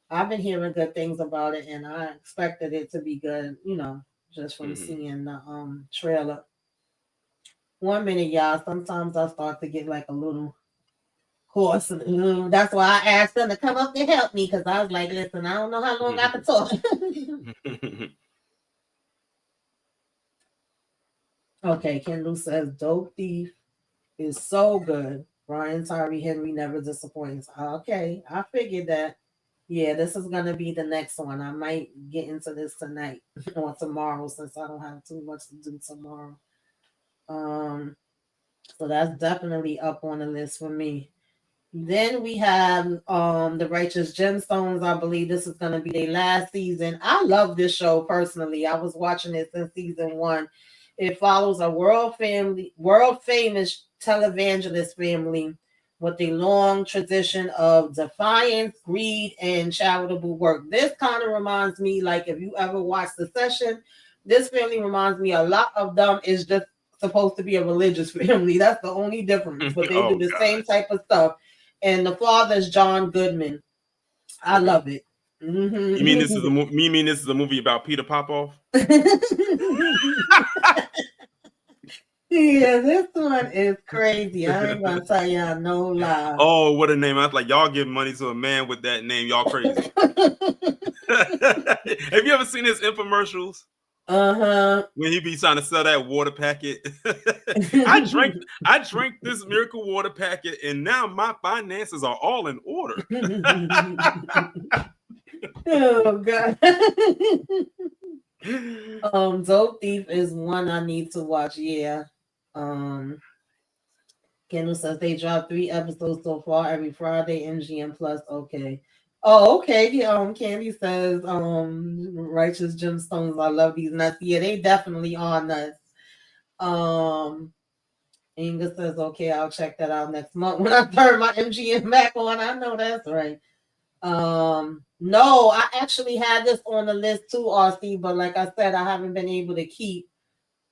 I've been hearing good things about it, and I expected it to be good, just from seeing the trailer. 1 minute, y'all. Sometimes I start to get like a little hoarse. That's why I asked them to come up to help me, because I was like, listen, I don't know how long I can talk. Okay, Kendall says Dope Thief is so good. Brian Tyree Henry never disappoints. Okay, I figured that. Yeah, this is gonna be the next one. I might get into this tonight or tomorrow, since I don't have too much to do tomorrow. So that's definitely up on the list for me. Then we have The Righteous Gemstones. I believe this is gonna be their last season. I love this show personally. I was watching it since season 1. It follows a world famous televangelist family with a long tradition of defiance, greed, and charitable work. This kind of reminds me, like, if you ever watched Succession, this family reminds me a lot of them. Is just supposed to be a religious family. That's the only difference, but they do the same type of stuff. And the father is John Goodman. I love it. Mm-hmm. You mean this is a movie about Peter Popoff? Yeah, this one is crazy. I ain't gonna tell y'all no lie. Oh, what a name! I was like, y'all give money to a man with that name. Y'all crazy. Have you ever seen his infomercials? When he be trying to sell that water packet. I drank this miracle water packet, and now my finances are all in order. Oh God. Dope Thief is one I need to watch. Yeah. Kendall says they dropped 3 episodes so far every Friday. MGM Plus. Okay. Oh, okay. Candy says, Righteous Gemstones. I love these nuts. Yeah, they definitely are nuts. Um, Inga says, okay, I'll check that out next month when I turn my MGM back on. I know that's right. No, I actually had this on the list too, RC, but like I said, I haven't been able to keep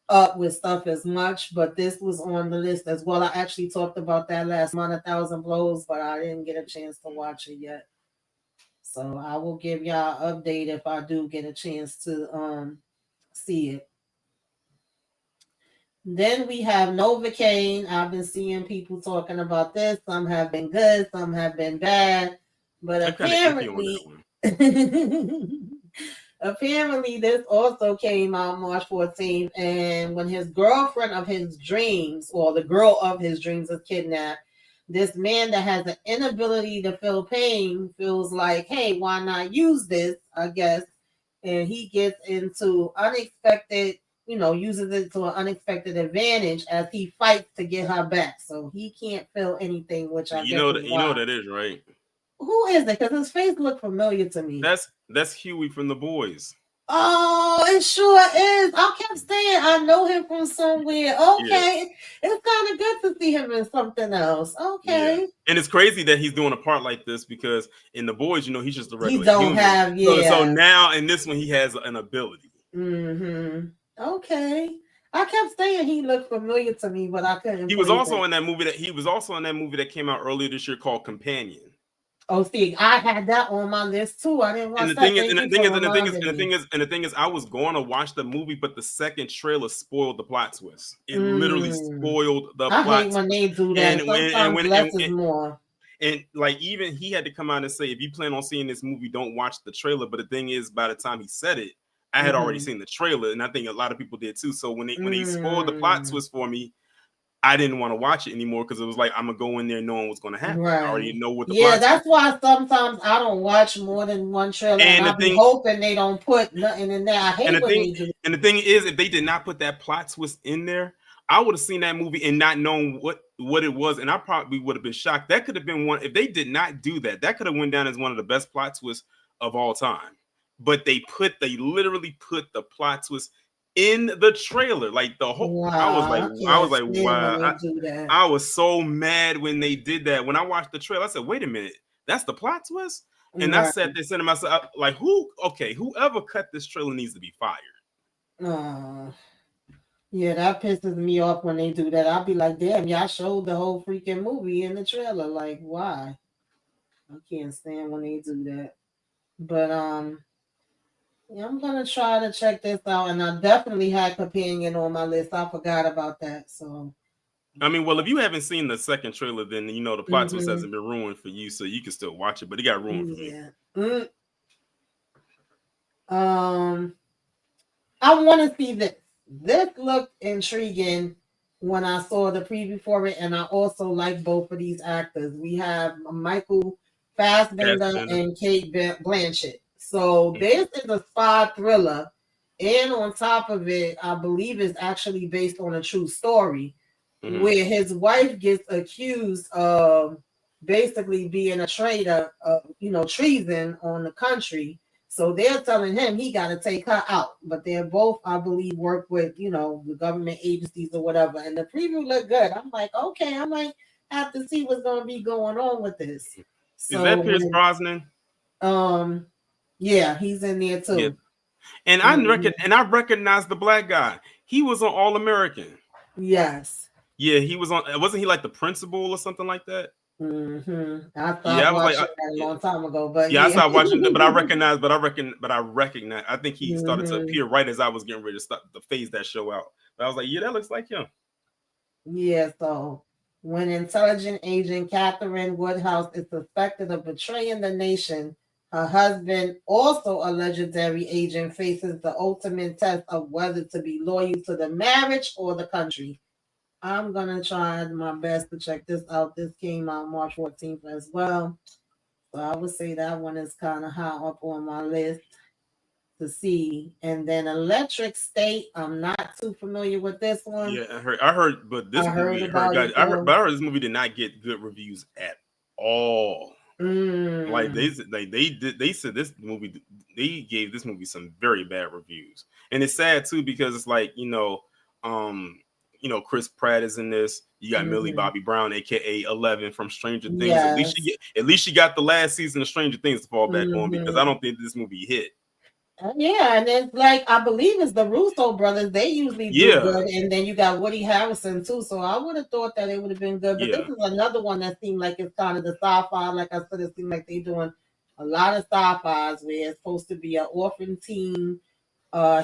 up with stuff as much, but this was on the list as well. I actually talked about that last month, 1,000 Blows, but I didn't get a chance to watch it yet. So I will give y'all an update if I do get a chance to see it. Then we have Novocaine. I've been seeing people talking about this. Some have been good, some have been bad. But I'm kind of iffy on that apparently, apparently this also came out March 14th. And when his girlfriend of his dreams, or the girl of his dreams, is kidnapped, this man that has an inability to feel pain feels like, hey, why not use this? I guess. And he gets into unexpected, uses it to an unexpected advantage as he fights to get her back. So he can't feel anything, which I You guess know is that. You know why. what that is, right? Who is it? Because his face looked familiar to me. That's Huey from The Boys. Oh, it sure is. I kept saying I know him from somewhere. Okay. Yeah. It's kind of good to see him in something else. Okay. Yeah. And it's crazy that he's doing a part like this because in The Boys, he's just a regular He don't human. have, yeah. So now in this one, he has an ability. Mm-hmm. Okay. I kept saying he looked familiar to me, but I couldn't. He was also in that movie that came out earlier this year called Companion. Oh, see, I had that on my list too. I didn't watch that. The thing is, I was going to watch the movie, but the second trailer spoiled the plot twist. It literally spoiled the plot. I hate when they do that. Sometimes less is more. And like even he had to come out and say, if you plan on seeing this movie, don't watch the trailer. But the thing is, by the time he said it, I had already seen the trailer, and I think a lot of people did too. So when they spoiled the plot twist for me, I didn't want to watch it anymore because it was like I'm gonna go in there knowing what's gonna happen. Right. I already know what the plot that's why sometimes I don't watch more than one trailer, and I be hoping they don't put nothing in there. I hate when they do. And the thing is, if they did not put that plot twist in there, I would have seen that movie and not known what it was, and I probably would have been shocked. That could have been one if they did not do that. That could have went down as one of the best plot twists of all time. But they literally put the plot twist in the trailer, like the whole. Wow, I was like, wow. I was so mad when they did that. When I watched the trailer, I said, wait a minute, that's the plot twist. And I sat there saying to myself, like, whoever cut this trailer needs to be fired. Yeah, that pisses me off when they do that. I'll be like, damn, y'all showed the whole freaking movie in the trailer. Like, why? I can't stand when they do that. But yeah, I'm gonna try to check this out, and I definitely had Companion on my list. I forgot about that. So, I mean, well, if you haven't seen the second trailer, then the plot twist hasn't been ruined for you, so you can still watch it. But it got ruined for me. I want to see this. This looked intriguing when I saw the preview for it, and I also like both of these actors. We have Michael Fassbender and Cate Blanchett. So this is a spy thriller, and on top of it, I believe it's actually based on a true story, where his wife gets accused of basically being a traitor, treason on the country. So they're telling him he got to take her out. But they're both, I believe, work with, the government agencies or whatever. And the preview looked good. I'm like, okay, I might have to see what's going to be going on with this. So, is that Pierce Brosnan? Yeah, he's in there too. Yeah. And I recognize the black guy. He was on All American. Yes. Yeah, he was on. Wasn't he like the principal or something like that? I stopped watching that a long time ago, but I stopped watching it, but I recognize. I think he started to appear right as I was getting ready to phase that show out. But I was like, yeah, that looks like him. Yeah. So when intelligent agent Catherine Woodhouse is suspected of betraying the nation, her husband, also a legendary agent, faces the ultimate test of whether to be loyal to the marriage or the country. I'm going to try my best to check this out. This came out March 14th as well. So I would say that one is kind of high up on my list to see. And then Electric State, I'm not too familiar with this one. Yeah, I heard, but this movie, I heard this movie did not get good reviews at all. Like Mm. they said this movie, they gave this movie some very bad reviews, and it's sad too because it's like Chris Pratt is in this. You got Millie Mhm. Bobby Brown, aka 11 from Stranger Things. Yes. At least she got the last season of Stranger Things to fall back on because I Mhm. don't think this movie hit. Yeah, and it's like I believe it's the Russo brothers. They usually do Yeah, good, and then you got Woody Harrelson too. So I would have thought that it would have been good. But this yeah, is another one that seemed like it's kind of the sci-fi. Like I said, it seemed like they're doing a lot of sci-fis where it's supposed to be an orphan teen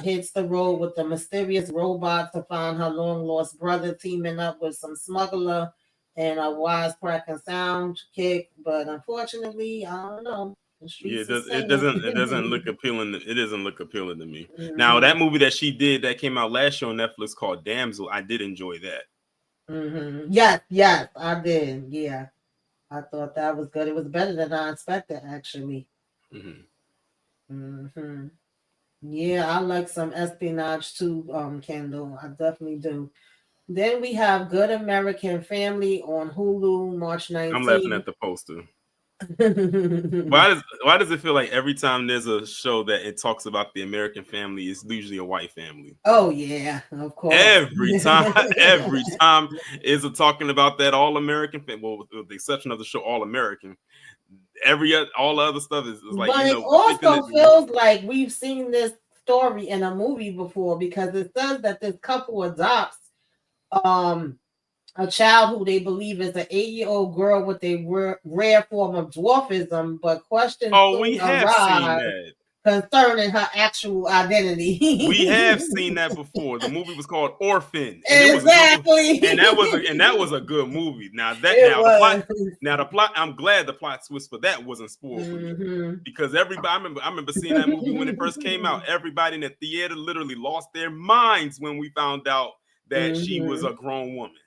hits the road with the mysterious robot to find her long lost brother, teaming up with some smuggler and a wisecracking sound kick. But unfortunately, I don't know. The yeah. streets are saying. It doesn't look appealing. It doesn't look appealing to me. Now Mhm. that movie that she did that came out last year on Netflix called Damsel, I did enjoy that. Yes, yes, I did. Yeah, I thought that was good. It was better than I expected, actually. Hmm. hmm Yeah, I like some espionage too, Kendall. I definitely do. Then we have Good American Family on Hulu, March I'm laughing 19th. at the poster. Why does it feel like every time there's a show that it talks about the American family, it's usually a white family? Oh yeah, of course. Every time, every time is talking about that all American family. Well, with the exception of the show All American, all the other stuff is like But it depicting it. also feels like we've seen this story in a movie before because it says that this couple adopts um a child who they believe is an 8-year-old girl with a rare form of dwarfism, but questions Oh, we soon have seen arise that. concerning her actual We identity. have seen that before. The movie was called Orphan, and it was a good, Exactly. and that was a good movie. It was. Now the plot. I'm glad the plot twist for that wasn't spoiled for me hmm because everybody. I remember seeing that movie when it first came out. Everybody in the theater literally lost their minds when we found out that she was hmm a grown woman.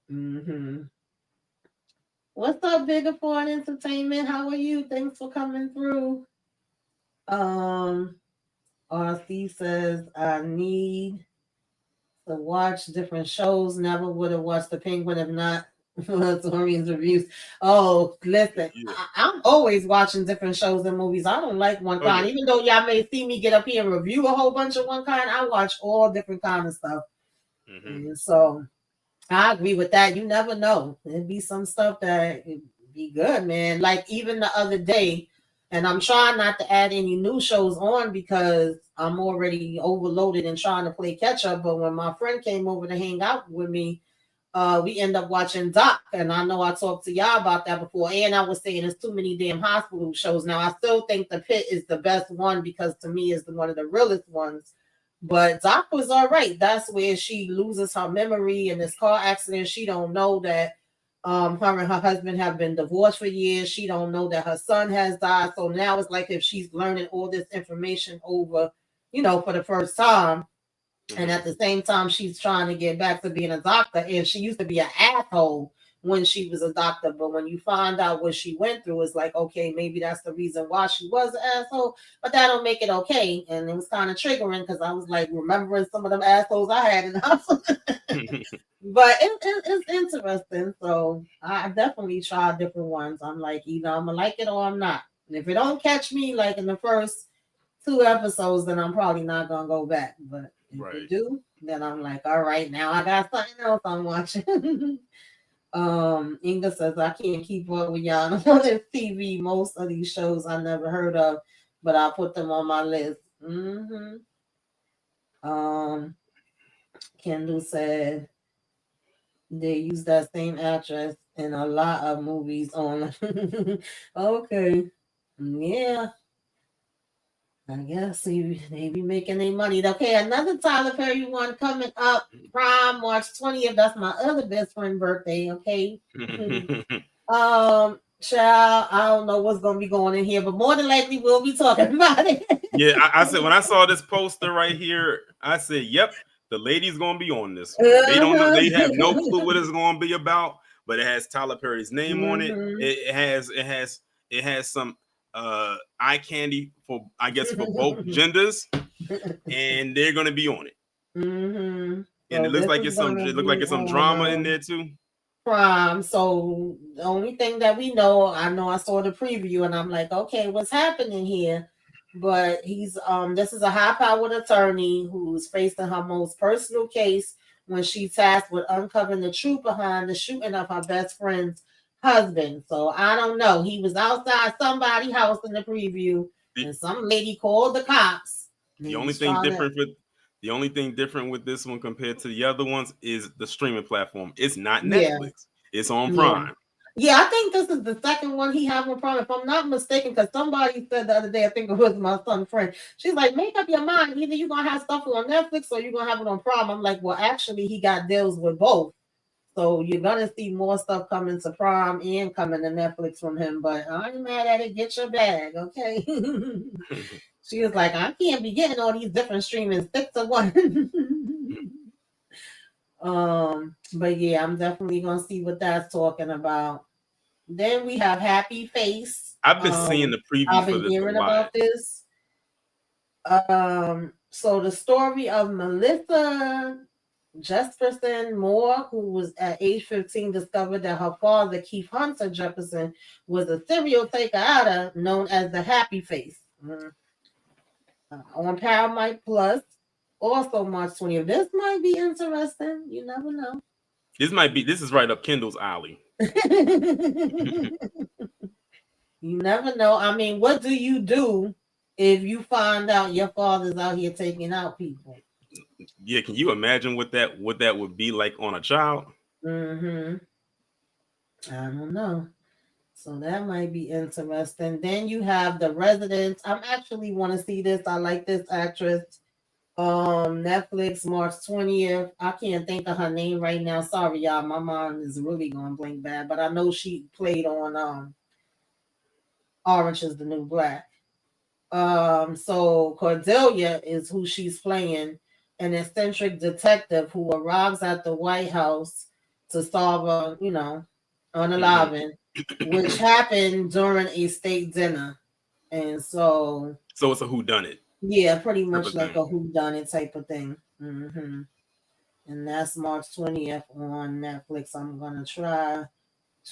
hmm What's up, Bigger Fun Entertainment? How are you? Thanks for coming through. Um, RC says I need to watch different shows. Never would have watched The Penguin if not for Torian's reviews. Oh, listen, Yeah. I'm always watching different shows and movies. I don't like one Oh kind. yeah. Even though y'all may see me get up here and review a whole bunch of one kind, I watch all different kind of stuff. Mm-hmm. And so I agree with that. You never know. There'd be some stuff that it'd be good, man. Like even the other day, and I'm trying not to add any new shows on because I'm already overloaded and trying to play catch up. But when my friend came over to hang out with me, we end up watching Doc. And I know I talked to y'all about that before. And I was saying there's too many damn hospital shows. Now I still think The Pit is the best one because to me is one of the realest ones. But Doc was all right. That's where she loses her memory in this car accident. She don't know that her and her husband have been divorced for years. She don't know that her son has died. So now it's like if she's learning all this information over, for the first time. And Mm-hmm. at the same time, she's trying to get back to being a doctor. And she used to be an asshole when she was a doctor. But when you find out what she went through, it's like, okay, maybe that's the reason why she was an asshole. But that don't make it okay. And it was kind of triggering because I was like remembering some of them assholes I had in the house. But it's interesting. So I definitely try different ones. I'm like, either I'm going to like it or I'm not. And if it don't catch me like in the first 2 episodes, then I'm probably not gonna go back. But if you Right. do, then I'm like, all right, now I got something else I'm watching. Inga says I can't keep up with y'all on this TV. Most of these shows I never heard of, but I put them on my list. Um, Kendall said they use that same actress in a lot of movies on. Okay, yeah. I guess they be making their money. Okay, another Tyler Perry one coming up, Prime March 20th. That's my other best friend birthday. Okay. Child, I don't know what's gonna be going in here, but more than likely we'll be talking about it. Yeah, I said when I saw this poster right here, I said, "Yep, the lady's gonna be on this one." They don't know; they have no clue what it's gonna be about, but it has Tyler Perry's name on it. Mhm. It has some eye candy for I guess for both genders, and they're gonna be on it. Mhm. And So it looks this like is it's some gonna it look like be it's some on drama in there too. Prime. So the only thing that we know, I saw the preview and I'm like, okay, what's happening here? But he's this is a high-powered attorney who's facing her most personal case when she's tasked with uncovering the truth behind the shooting of her best friend's husband. So I don't know. He was outside somebody's house in the preview, and some lady called the cops. The only thing different with this one compared to the other ones is the streaming platform. It's not Netflix. It's on Prime. Yeah, I think this is the second one he has on Prime, if I'm not mistaken, because somebody said the other day, I think it was my son's friend. She's like, make up your mind. Either you're going to have stuff on Netflix or you're going to have it on Prime. I'm like, well, actually, he got deals with both. So you're going to see more stuff coming to Prime and coming to Netflix from him. But I ain't mad at it. Get your bag, okay? She was like, I can't be getting all these different streaming. Stick to one. But yeah, I'm definitely gonna see what that's talking about. Then we have Happy Face. I've been seeing the preview. I've been hearing about this. So the story of Melissa Jefferson Moore, who was at age 15, discovered that her father, Keith Hunter Jefferson, was a serial taker known as the Happy Face. On Paramount Plus. Also March 20th. This might be interesting. You never know. This is right up Kendall's alley. You never know. I mean, what do you do if you find out your father's out here taking out people? Yeah, can you imagine what that would be like on a child? I don't know. So that might be interesting. Then you have The Residents. I'm actually want to see this. I like this actress. Netflix, March 20th. I can't think of her name right now. Sorry, y'all. My mind is really going blank bad, but I know she played on Orange is the New Black. So Cordelia is who she's playing, an eccentric detective who arrives at the White House to solve unaliving, which happened during a state dinner. And so it's a whodunit. Yeah, pretty much like a whodunit type of thing. And that's March 20th on Netflix. I'm gonna try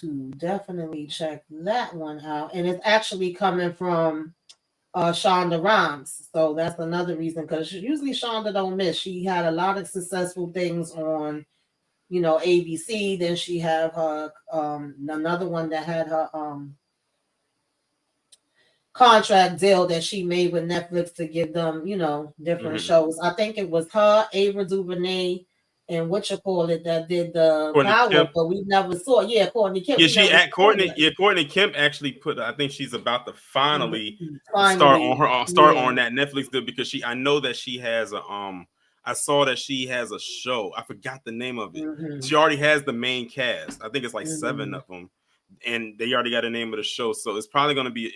to definitely check that one out. And it's actually coming from Shonda Rhimes. So that's another reason, because usually Shonda don't miss. She had a lot of successful things on, ABC. Then she had her another one that had her contract deal that she made with Netflix to give them, different shows. I think it was her, Ava DuVernay, and that did the Power, but we never saw. Yeah, Courtney Kemp. Yeah, Courtney Kemp actually put. I think she's about to finally start on that Netflix deal, because I know that she has a I saw that she has a show. I forgot the name of it. She already has the main cast. I think it's like 7 of them, and they already got the name of the show. So it's probably going to be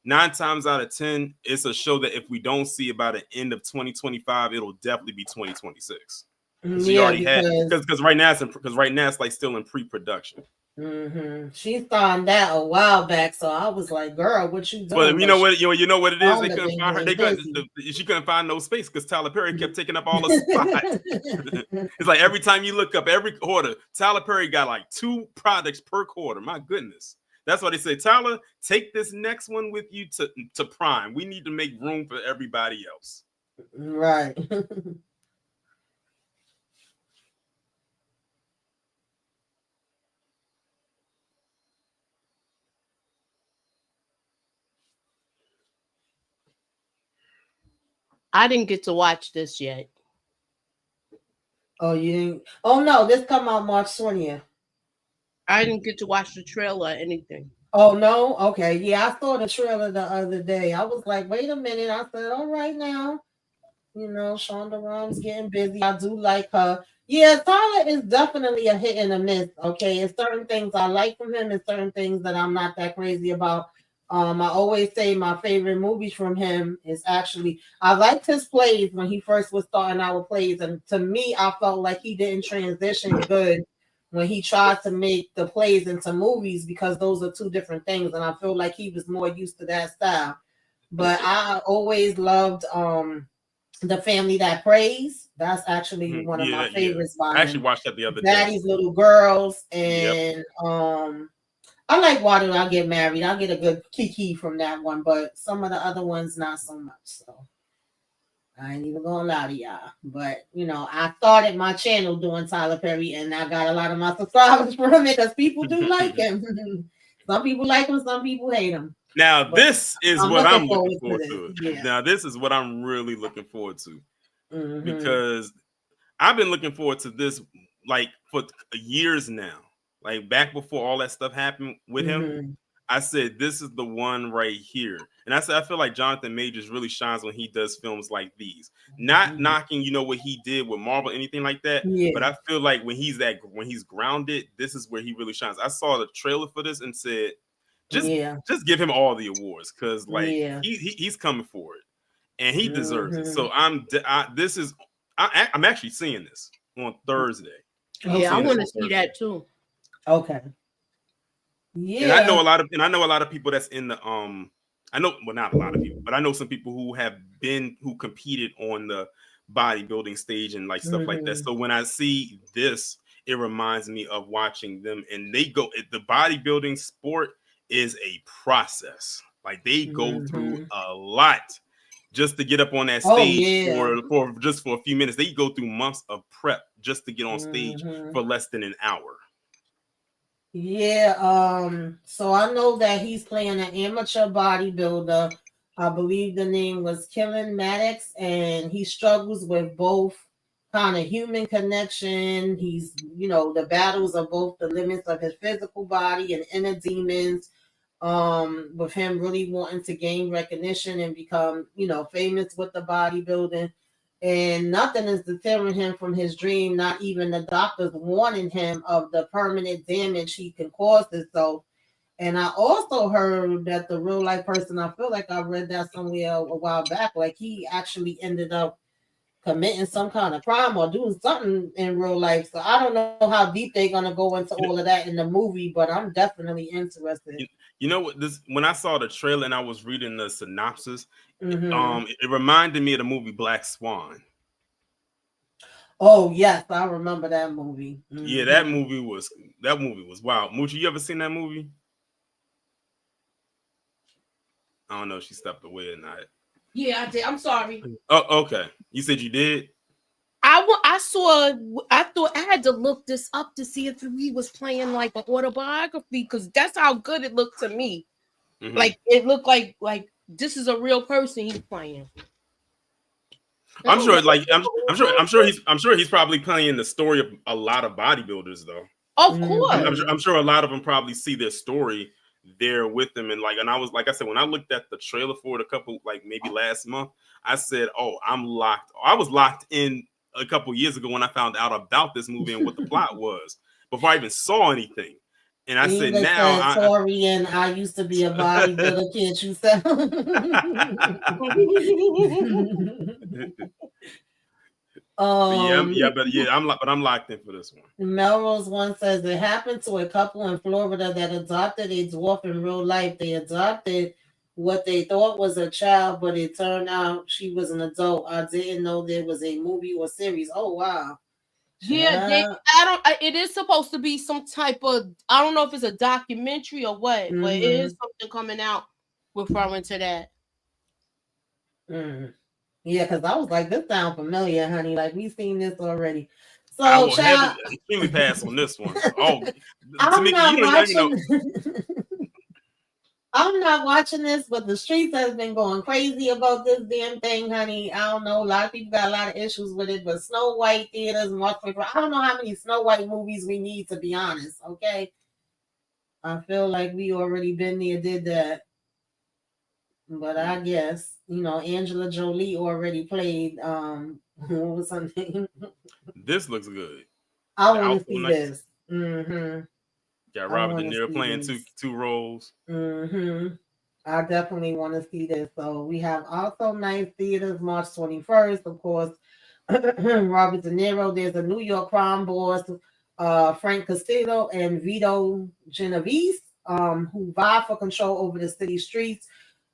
9 times out of 10, it's a show that if we don't see about the end of 2025, it'll definitely be 2026. She already had, because right now it's like still in pre-production. She signed that a while back, so I was like, "Girl, what you doing?" But you know what it is. They couldn't find her. She couldn't find no space because Tyler Perry kept taking up all the spots. It's like every time you look up, every quarter, Tyler Perry got like 2 products per quarter. My goodness. That's why they say, Tyler, take this next one with you to Prime. We need to make room for everybody else. Right. I didn't get to watch this yet. Oh, you didn't? Oh, no, this come out March 20th. I didn't get to watch the trailer or anything. Oh, no? Okay. Yeah, I saw the trailer the other day. I was like, wait a minute. I said, all right now. Shonda Rhimes getting busy. I do like her. Yeah, Tyler is definitely a hit and a miss. Okay. It's certain things I like from him and certain things that I'm not that crazy about. I always say my favorite movies from him is actually, I liked his plays when he first was starting out with plays. And to me, I felt like he didn't transition good when he tried to make the plays into movies, because those are 2 different things. And I feel like he was more used to that style. But I always loved The Family That Prays. That's actually one of my Yeah, yeah. favorites by I actually him. watched that the other day. Daddy's Little Girls, Yep. and I like Why Did I Get Married? I get a good kiki from that one, but some of the other ones not so much. So I ain't even gonna lie to y'all. But you know, I started my channel doing Tyler Perry, and I got a lot of my subscribers from it because people do like him. Some people like him, some people hate him. Now, But this is I'm what I'm looking looking forward this. to. Yeah. Now, this is what I'm really looking forward to Mhm. because I've been looking forward to this like for years now. Like back before all that stuff happened with him, Mhm. I said this is the one right here. And I said I feel like Jonathan Majors really shines when he does films like these. Not Mhm. knocking, you know, what he did with Marvel, anything like that. Yeah. But I feel like when he's grounded, this is where he really shines. I saw the trailer for this and said, just give him all the awards because like he's coming for it and he deserves it. So I'm actually seeing this on Thursday. Yeah, I want to see that too. Okay. Yeah. And I know a lot of people that's in the I know, well, not a lot of people, but I know some people who competed on the bodybuilding stage and like stuff like that. So when I see this, it reminds me of watching them, and the bodybuilding sport is a process. Like they go through a lot just to get up on that stage for a few minutes. They go through months of prep just to get on stage for less than an hour. Yeah, so I know that he's playing an amateur bodybuilder. I believe the name was Killen Maddox, and he struggles with both kind of human connection. He's, the battles of both the limits of his physical body and inner demons. With him really wanting to gain recognition and become, famous with the bodybuilding. And nothing is deterring him from his dream, not even the doctors warning him of the permanent damage he can cause himself. And I also heard that the real life person, I feel like I read that somewhere a while back, like he actually ended up committing some kind of crime or doing something in real life. So I don't know how deep they're gonna go into all of that in the movie, but I'm definitely interested. You know what? When I saw the trailer and I was reading the synopsis, it reminded me of the movie Black Swan. Oh yes, I remember that movie. Yeah, that movie was wild. Moochie, you ever seen that movie? I don't know if she stepped away or not. Yeah, I did. I'm sorry. Oh, okay. You said you did? I thought I had to look this up to see if he was playing like an autobiography because that's how good it looked to me. Mm-hmm. Like it looked like this is a real person he's playing. I'm sure he's probably playing the story of a lot of bodybuilders though. Of course. I'm sure a lot of them probably see their story there with them, and I was like I said, when I looked at the trailer for it maybe last month, I said, oh, I'm locked. I was locked in a couple years ago when I found out about this movie and what the plot was before I even saw anything. And I said, now Tori and I used to be a bodybuilder, can't you say? I'm locked in for this one. Melrose one says it happened to a couple in Florida that adopted a dwarf in real life. They adopted what they thought was a child, but it turned out she was an adult. I didn't know there was a movie or series. Oh wow. Yeah, it is supposed to be some type of, I don't know if it's a documentary or what, but it is something coming out referring to that. Yeah, because I was like, this sounds familiar, honey. Like we've seen this already. So I will extremely pass on this one. Oh, I'm not watching this, but the streets has been going crazy about this damn thing, honey. I don't know. A lot of people got a lot of issues with it, but Snow White theaters, I don't know how many Snow White movies we need, to be honest. Okay, I feel like we already been there, did that. But I guess, Angela Jolie already played what was her name? This looks good. I want to see this. Got Robert De Niro playing two roles. I definitely want to see this. So we have Also Nice Theaters March 21st, of course. Robert De Niro. There's a New York crime boss, Frank Castillo and Vito Genovese, who vie for control over the city streets.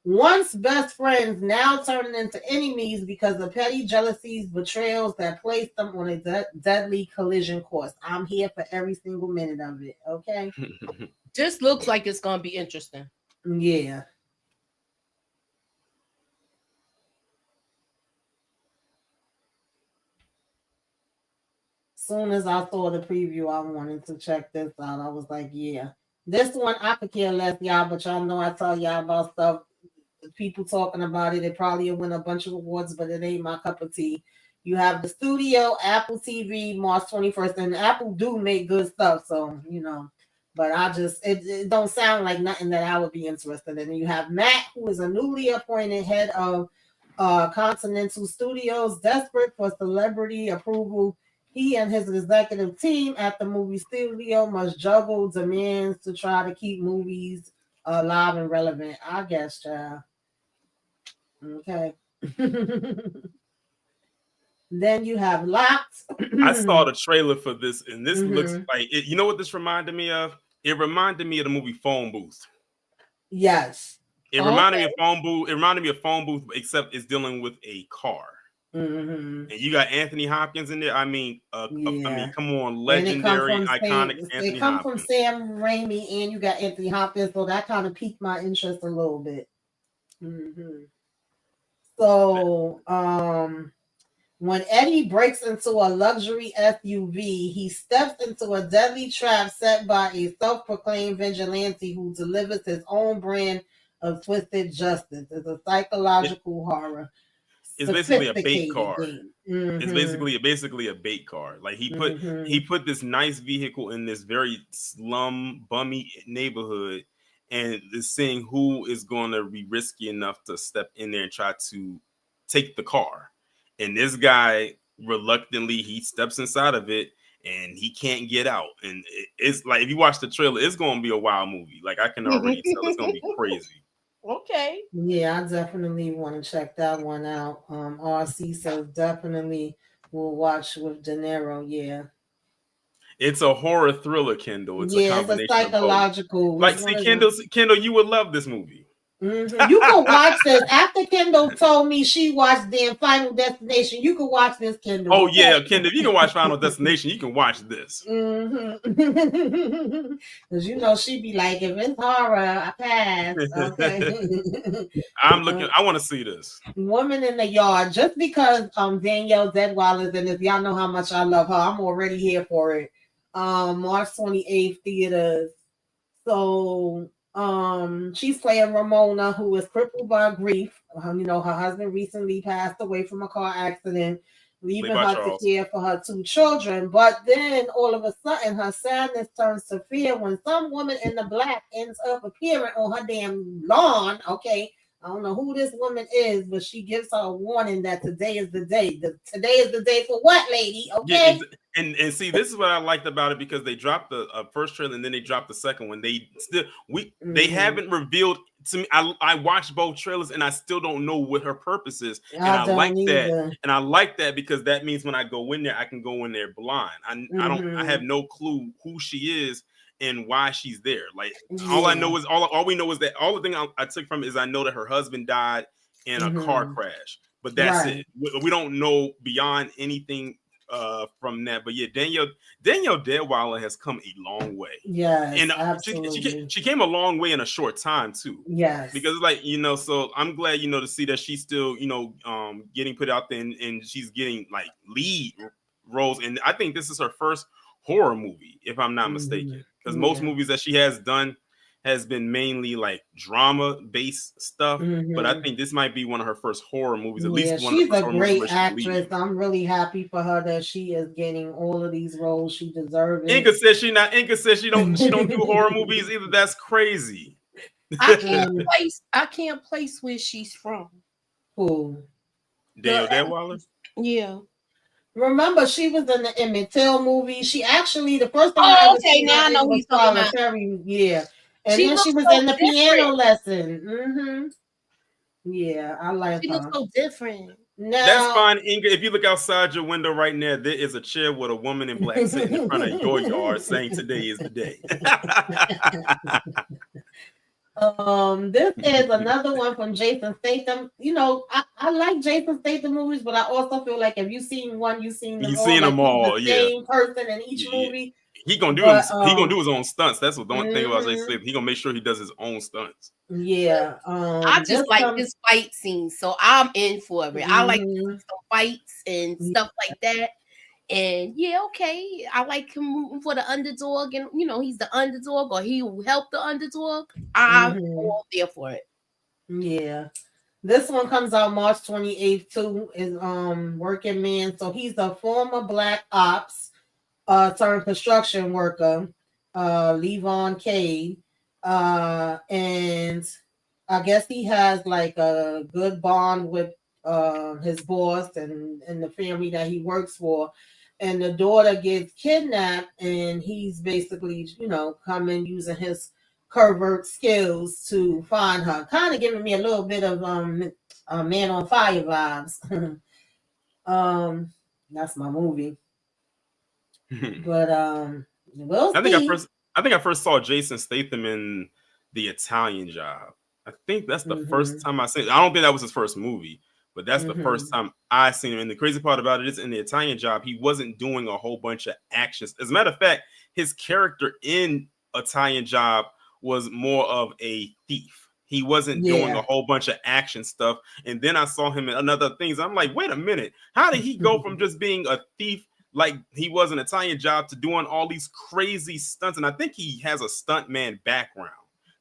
Once best friends, now turning into enemies because of petty jealousies, betrayals that placed them on a deadly collision course. I'm here for every single minute of it. Okay. This looks like it's gonna be interesting. Yeah. Soon as I saw the preview, I wanted to check this out. I was like, yeah. This one I could care less, y'all, but y'all know I tell y'all about stuff. People talking about it. It probably will win a bunch of awards, but it ain't my cup of tea. You have the studio, Apple TV, March 21st, and Apple do make good stuff, so you know. But it don't sound like nothing that I would be interested in. And you have Matt, who is a newly appointed head of Continental Studios, desperate for celebrity approval. He and his executive team at the movie studio must juggle demands to try to keep movies alive and relevant. I guess, child. Okay. Then you have Locked. I saw the trailer for this, and this looks like it. You know what this reminded me of? It reminded me of the movie Phone Booth. Yes. It reminded me of Phone Booth. It reminded me of Phone Booth, except it's dealing with a car. And you got Anthony Hopkins in there. I mean, I mean, come on, legendary, iconic Anthony Hopkins. It comes from Sam Raimi, and you got Anthony Hopkins, so that kind of piqued my interest a little bit. So, when Eddie breaks into a luxury SUV, he steps into a deadly trap set by a self-proclaimed vigilante who delivers his own brand of twisted justice. It's a psychological horror. It's basically a bait car. It's basically a bait car. Like he put this nice vehicle in this very slum, bummy neighborhood, and is seeing who is going to be risky enough to step in there and try to take the car. And this guy reluctantly he steps inside of it, and he can't get out. And it's like if you watch the trailer, it's going to be a wild movie. Like I can already tell it's going to be crazy. Okay. Yeah, I definitely want to check that one out. RC says definitely will watch with De Niro. Yeah. It's a horror thriller, Kendall. It's a combination it's a psychological. Like, see, Kendall, you would love this movie. You can watch this. After Kendall told me she watched the Final Destination, you can watch this, Kendall. Oh yeah, Kendall, if you can watch Final Destination, you can watch this. Because you know she be like, if it's horror, I pass. Okay. I'm looking. I want to see this. Woman in the Yard. Just because Danielle Deadwyler is in this, y'all know how much I love her. I'm already here for it. March 28th theaters. So. She's playing Ramona, who is crippled by grief. You know, her husband recently passed away from a car accident, leaving her to care for her 2 children. But then all of a sudden, her sadness turns to fear when some woman in the black ends up appearing on her damn lawn. Okay, I don't know who this woman is, but she gives her a warning that today is the day. Today is the day for what, lady? Okay. Yeah, and see, this is what I liked about it, because they dropped the first trailer and then they dropped the second one. They haven't revealed to me. I watched both trailers and I still don't know what her purpose is. And I like that. And I like that because that means when I go in there, I can go in there blind. I have no clue who she is and why she's there. Like all I know is all we know is that all the thing I took from it is I know that her husband died in a car crash, but that's it. We don't know beyond anything from that. But yeah, Danielle Deadwyler has come a long way. Yeah, and absolutely. She came a long way in a short time too. Yes, because like so I'm glad to see that she's still getting put out there and she's getting like lead roles. And I think this is her first horror movie, if I'm not mistaken, because most movies that she has done has been mainly like drama based stuff, but I think this might be one of her first horror movies. At least one. She's a great actress. I'm really happy for her that she is getting all of these roles she deserves. Inga says she don't do horror movies either. That's crazy. I can't place where she's from. Who? Danielle Deadwyler? Yeah. Remember, she was in the Emmett Till movie. She actually the first time. Now I know who he's talking about. Yeah. And then she was in the piano lesson. Yeah, I like her. She looks so different. Now, that's fine, Inga. If you look outside your window right now, there is a chair with a woman in black sitting in front of your yard saying today is the day. This is another one from Jason Statham. You know, I like Jason Statham movies, but I also feel like if you've seen one, you've seen them He's all. seen Like them he's all. the Yeah. same person in each Yeah. movie. He gonna do But he gonna do his own stunts. That's what the one thing about Jason mhm. Statham. He gonna make sure he does his own stunts. Yeah. I This just like comes. his fight scenes, so I'm in for it. I like Mhm. some fights and stuff like that. And yeah, okay, I like him rooting for the underdog, and you know he's the underdog, or he will help the underdog. I'm Mhm. all there for it. Yeah. This one comes out March 28th too. Is Working Man. So he's a former black ops turned construction worker, Levon Cade. And I guess he has like a good bond with his boss and the family that he works for. And the daughter gets kidnapped, and he's basically, you know, coming using his covert skills to find her. Kind of giving me a little bit of Man on Fire vibes. That's my movie. But we'll I think see. I first saw Jason Statham in The Italian Job. I think that's the first time I seen it. I don't think that was his first movie, but that's the first time I seen him. And the crazy part about it is in The Italian Job, he wasn't doing a whole bunch of actions. As a matter of fact, his character in Italian Job was more of a thief. He wasn't doing a whole bunch of action stuff. And then I saw him in other things. I'm like, wait a minute. How did he go from just being a thief like he was an Italian Job to doing all these crazy stunts? And I think he has a stuntman background.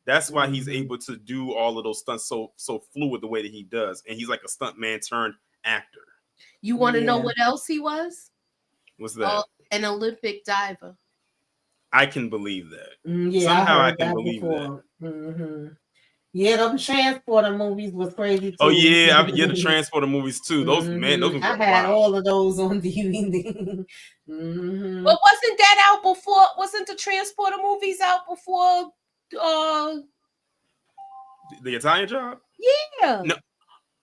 That's why he's able to do all of those stunts so fluid the way that he does. And he's like a stuntman turned actor. You want to know what else he was? What's that? An Olympic diver. I can believe that. Yeah, somehow I can believe before. That. Yeah, those Transporter movies was crazy too. Oh yeah, the Transporter movies too. Those those movies I had all of those on DVD. But wasn't that out before? Wasn't the Transporter movies out before? The Italian Job? Yeah. No.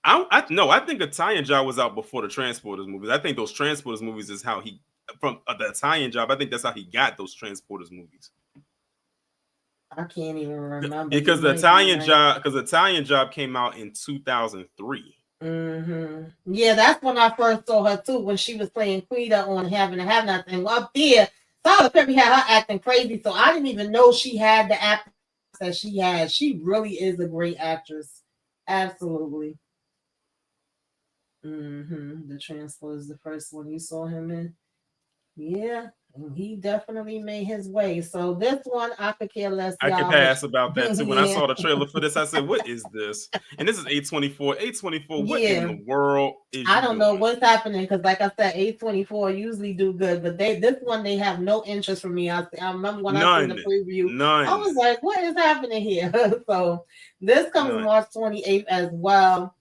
I think Italian Job was out before the Transporters movies. I think those Transporters movies is how he from the Italian Job. I think that's how he got those Transporters movies. I can't even remember because the Italian Job came out in 2003. Yeah, that's when I first saw her too, when she was playing Quita on Having to Have Nothing. Up there, Tyler Perry had her acting crazy, so I didn't even know she had the act that she had. She really is a great actress. Absolutely. The Transporter is the first one you saw him in. Yeah, he definitely made his way. So this one, I could care less. I could pass about that too. When I saw the trailer for this, I said, "What is this?" And this is A24. A24. What in the world is? I don't know what's happening because, like I said, A24 usually do good, but this one they have no interest for me. I remember when I seen the preview, I was like, "What is happening here?" So this comes March 28th as well.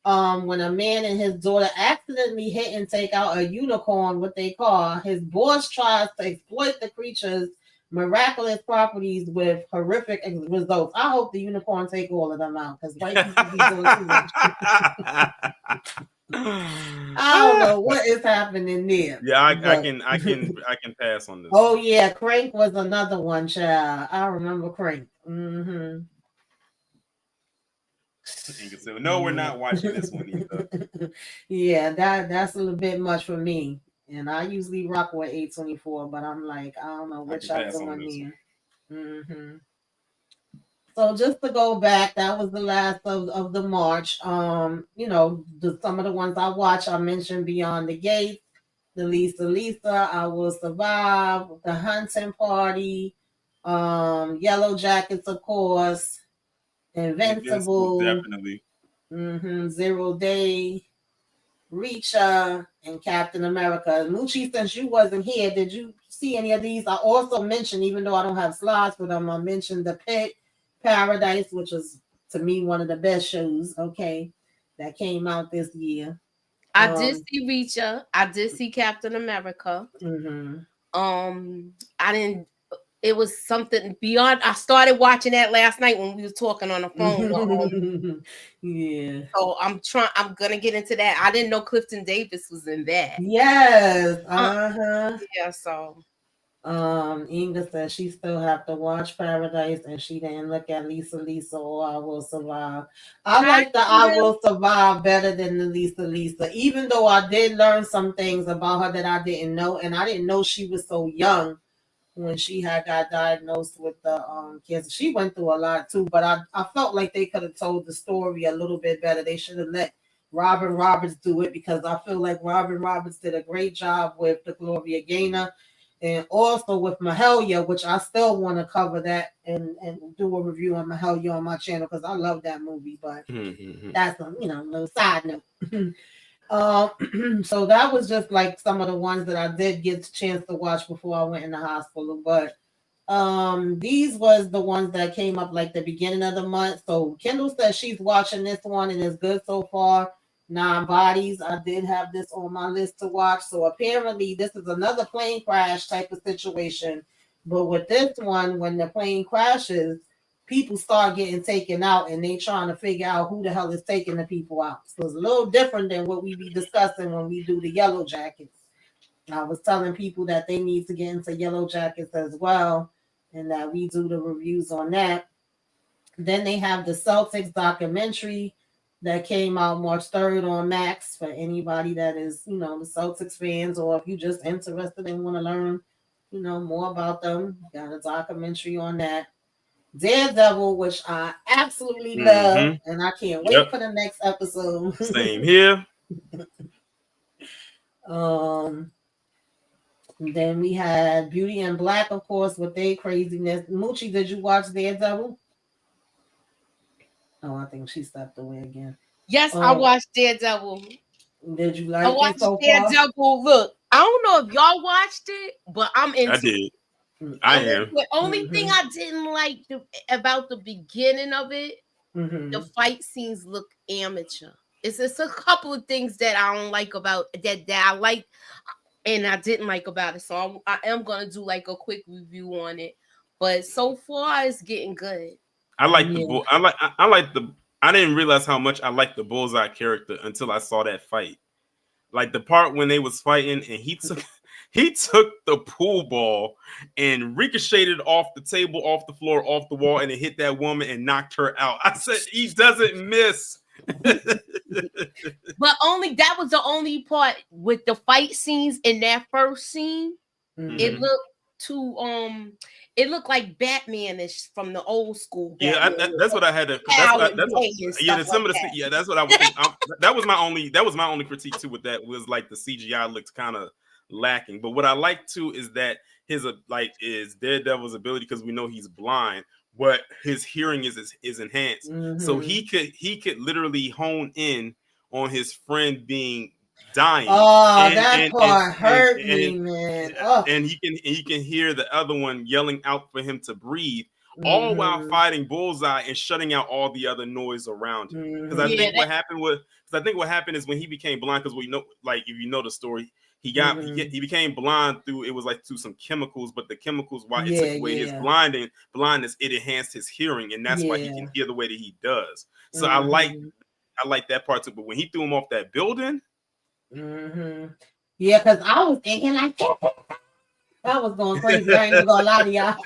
When a man and his daughter accidentally hit and take out a unicorn, what they call, his boss tries to exploit the creature's miraculous properties with horrific results. I hope the unicorn take all of them out because white people be doing too much. I don't know what is happening there. Yeah, I can pass on this. Oh yeah, Crank was another one, child. I remember Crank. No, we're not watching this one either. Yeah, that's a little bit much for me. And I usually rock with A24, but I'm like, I don't know what y'all doing here. So just to go back, that was the last of the March. Some of the ones I watched, I mentioned Beyond the Gates, the Lisa, I Will Survive, The Hunting Party, Yellow Jackets, of course. Invincible, definitely. 0 Day, Reacher, and Captain America. Lucci, since you wasn't here, did you see any of these? I also mentioned, even though I don't have slides for them, I mentioned The Pit, Paradise, which was to me one of the best shows. Okay, that came out this year. I did see Reacher. I did see Captain America. I didn't. It was something beyond. I started watching that last night when we were talking on the phone. Yeah. So I'm gonna get into that. I didn't know Clifton Davis was in that. Yes. Yeah. So. Inga says she still have to watch Paradise and she didn't look at Lisa or I Will Survive. I like the I Will Survive better than the Lisa, even though I did learn some things about her that I didn't know, and I didn't know she was so young when she had got diagnosed with the cancer. She went through a lot too, but I felt like they could have told the story a little bit better. They should have let Robin Roberts do it because I feel like Robin Roberts did a great job with the Gloria Gaynor and also with Mahalia, which I still want to cover that and do a review on Mahalia on my channel because I love that movie. But that's a little side note. So that was just like some of the ones that I did get a chance to watch before I went in the hospital. But these was the ones that came up like the beginning of the month. So Kendall says she's watching this one and it's good so far. 9 Bodies. I did have this on my list to watch. So apparently this is another plane crash type of situation. But with this one, when the plane crashes, people start getting taken out and they trying to figure out who the hell is taking the people out. So it's a little different than what we be discussing when we do the Yellow Jackets. I was telling people that they need to get into Yellow Jackets as well and that we do the reviews on that. Then they have the Celtics documentary that came out March 3rd on Max for anybody that is, the Celtics fans, or if you're just interested and want to learn, more about them. Got a documentary on that. Daredevil, which I absolutely love, and I can't wait for the next episode. Same here. Then we had Beauty and Black, of course, with their craziness. Moochie, did you watch Daredevil? Oh, I think she stepped away again. Yes, I watched Daredevil. Did you like it? I watched so Daredevil. Far? Look, I don't know if y'all watched it, but I'm into I did. it. I am. The only thing I didn't like about the beginning of it, the fight scenes look amateur. It's just a couple of things that I don't like about that I like and I didn't like about it. So I am gonna do like a quick review on it. But so far, it's getting good. I like the I didn't realize how much I liked the Bullseye character until I saw that fight. Like the part when they was fighting and he took the pool ball and ricocheted off the table, off the floor, off the wall, and it hit that woman and knocked her out. I said he doesn't miss. But that was the only part with the fight scenes in that first scene. It looked too it looked like Batman-ish from the old school. Batman. Yeah, that's what I had to. That's what I was thinking. That was my only critique too with that was like the CGI looked kind of lacking. But what I like too is that his is Daredevil's ability, because we know he's blind, but his hearing is enhanced. So he could literally hone in on his friend being dying. Oh, that part hurt me, man. And he can hear the other one yelling out for him to breathe, all while fighting Bullseye and shutting out all the other noise around him. Because I think what happened is when he became blind, because we know, like if you know the story, he became blind through some chemicals, but the chemicals, while it took away his blindness, it enhanced his hearing, and that's why he can hear the way that he does. So I like that part too. But when he threw him off that building. Yeah, because I was thinking like I was going crazy. I ain't gonna lie to y'all.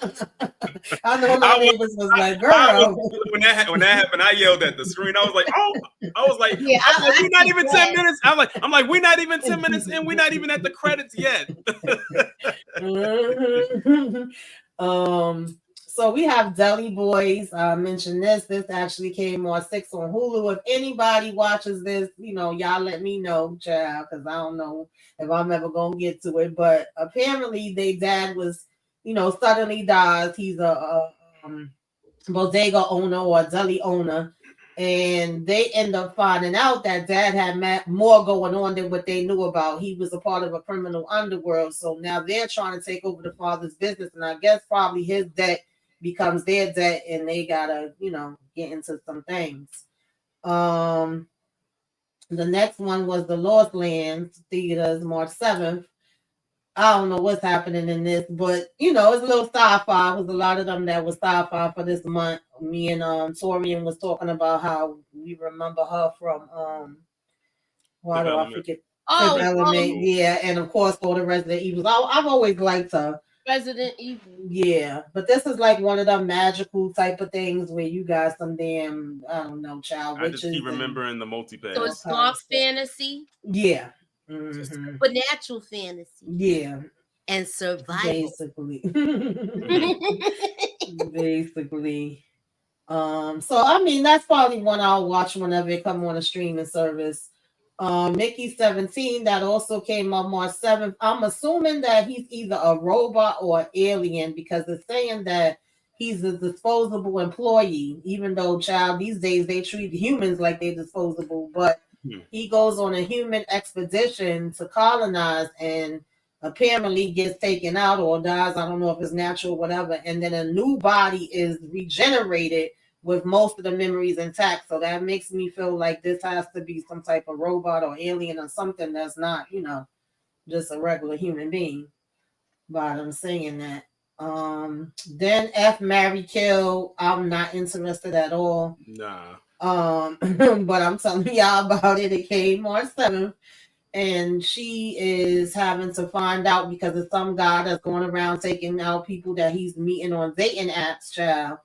I know my neighbors was like, "Girl." When that happened, I yelled at the screen. I was like, yeah, we're not even 10 minutes. I'm like, we're not even 10 minutes in. We're not even at the credits yet. So we have Deli Boys. I mentioned this. This actually came on 6 on Hulu. If anybody watches this, y'all let me know, child, because I don't know if I'm ever gonna get to it. But apparently, their dad was, suddenly dies. He's a bodega owner or a deli owner, and they end up finding out that dad had more going on than what they knew about. He was a part of a criminal underworld, so now they're trying to take over the father's business, and I guess probably his debt becomes their debt, and they gotta, get into some things. The next one was the Lost Lands Theaters, March 7th. I don't know what's happening in this, but it's a little sci-fi. It was a lot of them that was sci-fi for this month. Me and Torian was talking about how we remember her from why do I forget? Element. Yeah, and of course for the Resident Evil. I've always liked her. Resident Evil. Yeah, but this is like one of them magical type of things where you got some damn, I don't know, child I just witches. keep remembering the multipass. So it's dark fantasy. Yeah. Supernatural fantasy. Yeah. And survival. Basically. Basically. So I mean that's probably one I'll watch whenever it come on a streaming service. Mickey 17 that also came up March 7th. I'm assuming that he's either a robot or an alien because it's saying that he's a disposable employee, even though child these days they treat humans like they're disposable, but he goes on a human expedition to colonize and apparently gets taken out or dies. I don't know if it's natural or whatever, and then a new body is regenerated with most of the memories intact. So that makes me feel like this has to be some type of robot or alien or something that's not, just a regular human being. But I'm saying that. Then F Marry Kill, I'm not interested at all. Nah. But I'm telling y'all about it. It came March 7th. And she is having to find out because of some guy that's going around taking out people that he's meeting on dating apps, child.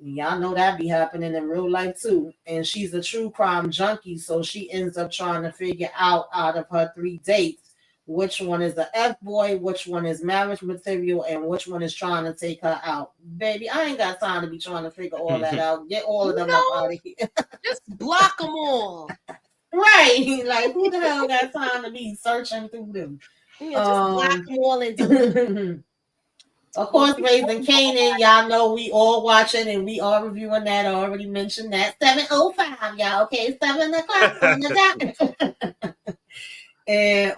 Y'all know that be happening in real life too. And she's a true crime junkie, so she ends up trying to figure out of her 3 dates which one is the F-boy, which one is marriage material, and which one is trying to take her out. Baby, I ain't got time to be trying to figure all that out. Get all of them up out of here. Just block them all. Right. Like, who the hell got time to be searching through them? Yeah, just block them all and do Of course, Raising Kanan, y'all know we all watching and we are reviewing that. I already mentioned that. 7:05, y'all. Okay, 7 o'clock on the dot. And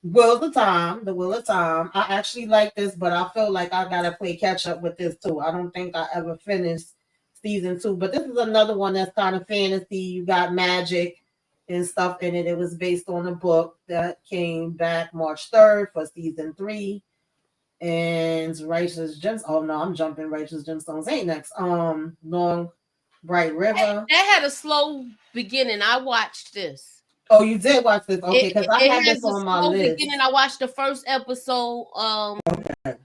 Wheel of Time. I actually like this, but I feel like I gotta play catch up with this too. I don't think I ever finished season 2, but this is another one that's kind of fantasy. You got magic and stuff in it. It was based on a book that came back March 3rd for season 3. And Righteous Gems. Oh no, I'm jumping. Righteous Gemstones ain't next. Long Bright River. That had a slow beginning. I watched this. Oh, you did watch this? Okay, because I had this on my list. Beginning. I watched the first episode. Okay.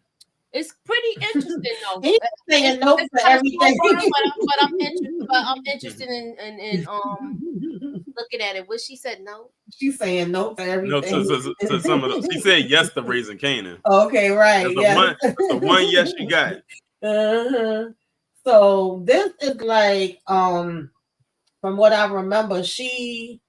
It's pretty interesting though. He's saying no for everything. But I'm interested in looking at it. What she said no. She's saying no for everything. No to some of them. She said yes to Raising Kanan. Okay, right. That's the one yes you got. So this is like from what I remember, she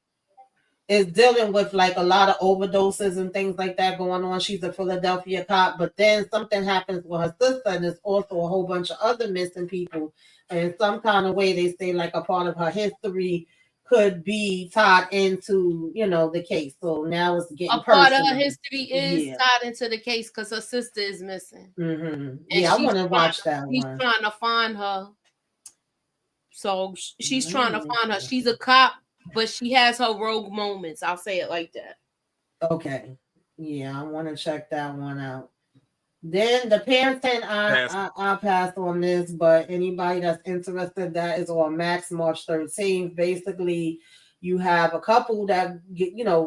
is dealing with like a lot of overdoses and things like that going on. She's a Philadelphia cop, but then something happens with her sister, and there's also a whole bunch of other missing people. And in some kind of way, they say like a part of her history could be tied into, the case. So now it's getting personal. Part of her history is tied into the case because her sister is missing. Mm-hmm. Yeah, I want to watch that one. She's trying to find her. So she's trying to find her. She's a cop, but she has her rogue moments. I'll say it like that. Okay. Yeah, I want to check that one out. Then the Parenting, I'll pass on this, but anybody that's interested, that is on Max March 13th. Basically, you have a couple that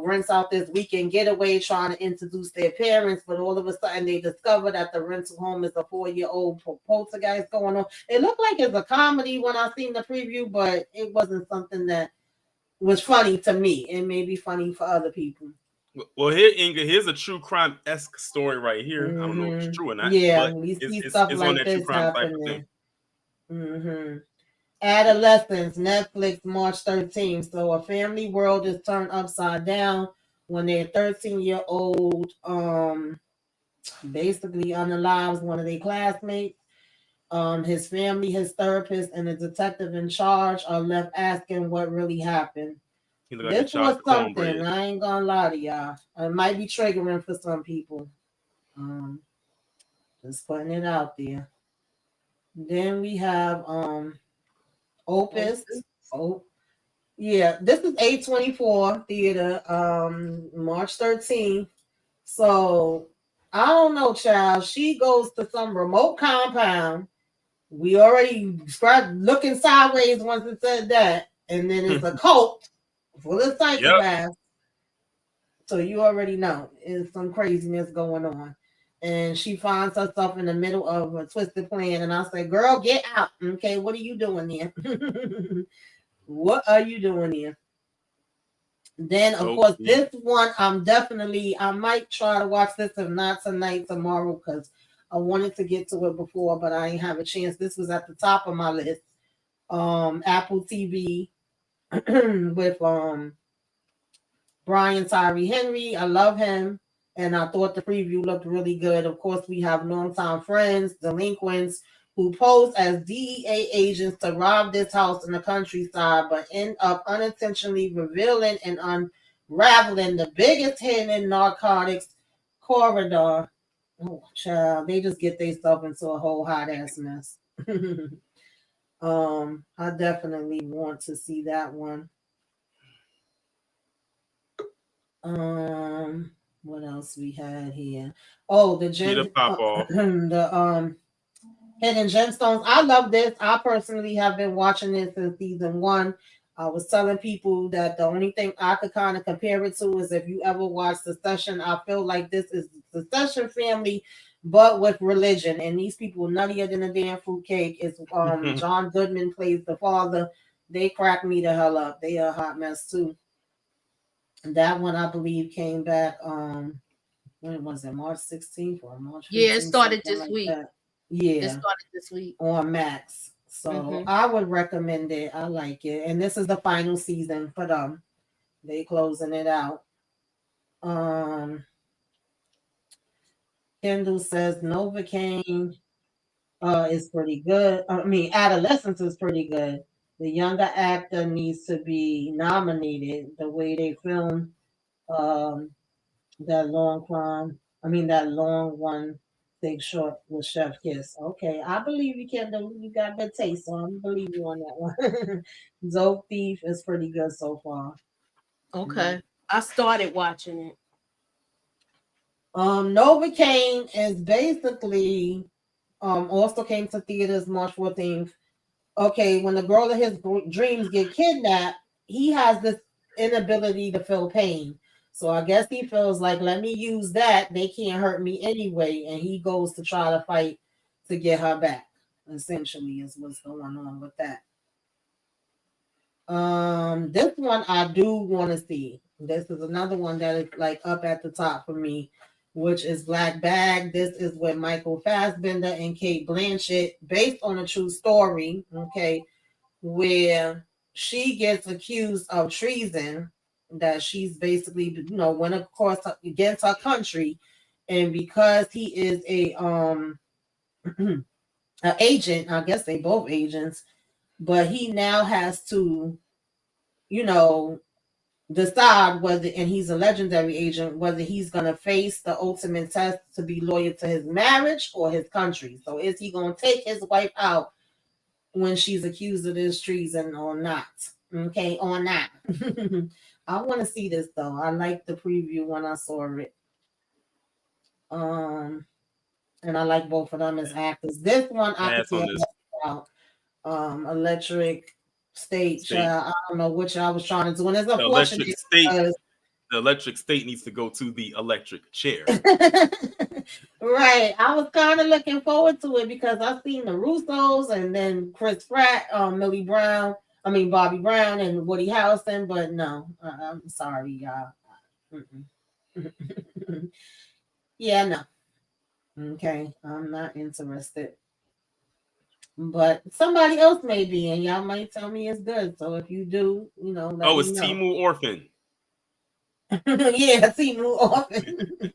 rents out this weekend getaway trying to introduce their parents, but all of a sudden they discover that the rental home is a 4-year-old poltergeist going on. It looked like it's a comedy when I seen the preview, but it wasn't something that was funny to me. It may be funny for other people. Well, here, Inga, here's a true crime-esque story right here. I don't know if it's true or not. Yeah, we see stuff like this happening. Adolescence, Netflix, March 13th. So a family world is turned upside down when their 13-year-old basically unalives one of their classmates. His family, his therapist, and the detective in charge are left asking what really happened. This was something. I ain't gonna lie to y'all. It might be triggering for some people. Just putting it out there. Then we have Opus. Oh, yeah. This is A24 Theater. March 13th. So I don't know, child. She goes to some remote compound. We already started looking sideways once it said that, and then it's a cult full of psychopaths So you already know it's some craziness going on. And she finds herself in the middle of a twisted plan. And I say, girl, get out. Okay, what are you doing here? What are you doing here? Then, of course, this one, I might try to watch this, if not tonight, tomorrow, because I wanted to get to it before, but I ain't have a chance. This was at the top of my list. Apple TV with Brian Tyree Henry. I love him, and I thought the preview looked really good. Of course, we have longtime friends, delinquents, who pose as DEA agents to rob this house in the countryside, but end up unintentionally revealing and unraveling the biggest hidden narcotics corridor. Oh, child, they just get themselves into a whole hot ass mess. I definitely want to see that one. What else we had here? Oh, the Hidden Gemstones. I love this. I personally have been watching this since season 1. I was telling people that the only thing I could kind of compare it to is if you ever watch Succession. I feel like this is the Succession family, but with religion. And these people nuttier than a damn fruitcake. It's John Goodman plays the father. They crack me the hell up. They are a hot mess too. And that one I believe came back when was it, March 16th or March 15th? Yeah, it started this week. That. Yeah. It started this week on Max. So I would recommend it. I like it. And this is the final season for them. They closing it out. Kendall says Novocaine is pretty good. I mean, Adolescence is pretty good. The younger actor needs to be nominated. The way they film that long one, Big Short with Chef Kiss. Okay, I believe you, Kendall. You got good taste, so I believe you on that one. Dope Thief is pretty good so far. Okay, I started watching it. Novocaine is basically also came to theaters March 14th. Okay, when the girl of his dreams get kidnapped, he has this inability to feel pain. So I guess he feels like, let me use that. They can't hurt me anyway. And he goes to try to fight to get her back. Essentially is what's going on with that. This one I do want to see. This is another one that is like up at the top for me, which is Black Bag. This is with Michael Fassbender and Cate Blanchett, based on a true story, okay, where she gets accused of treason, that she's basically, went across against her country, and because he is a an agent, I guess they both agents, but he now has to, decide whether, and he's a legendary agent, whether he's going to face the ultimate test to be loyal to his marriage or his country. So is he going to take his wife out when she's accused of this treason or not? Okay, or not. I want to see this though. I liked the preview when I saw it. And I like both of them as actors. This one I could about Electric State. I don't know which I was trying to do. And it's unfortunate the Electric State needs to go to the electric chair. Right. I was kind of looking forward to it because I've seen the Russos and then Chris Pratt, Bobby Brown and Woody Harrelson, but no, I'm sorry, y'all. Yeah, no. Okay, I'm not interested. But somebody else may be, and y'all might tell me it's good. So if you do, let me it's know. Timu Orphan. Yeah, Timu Orphan.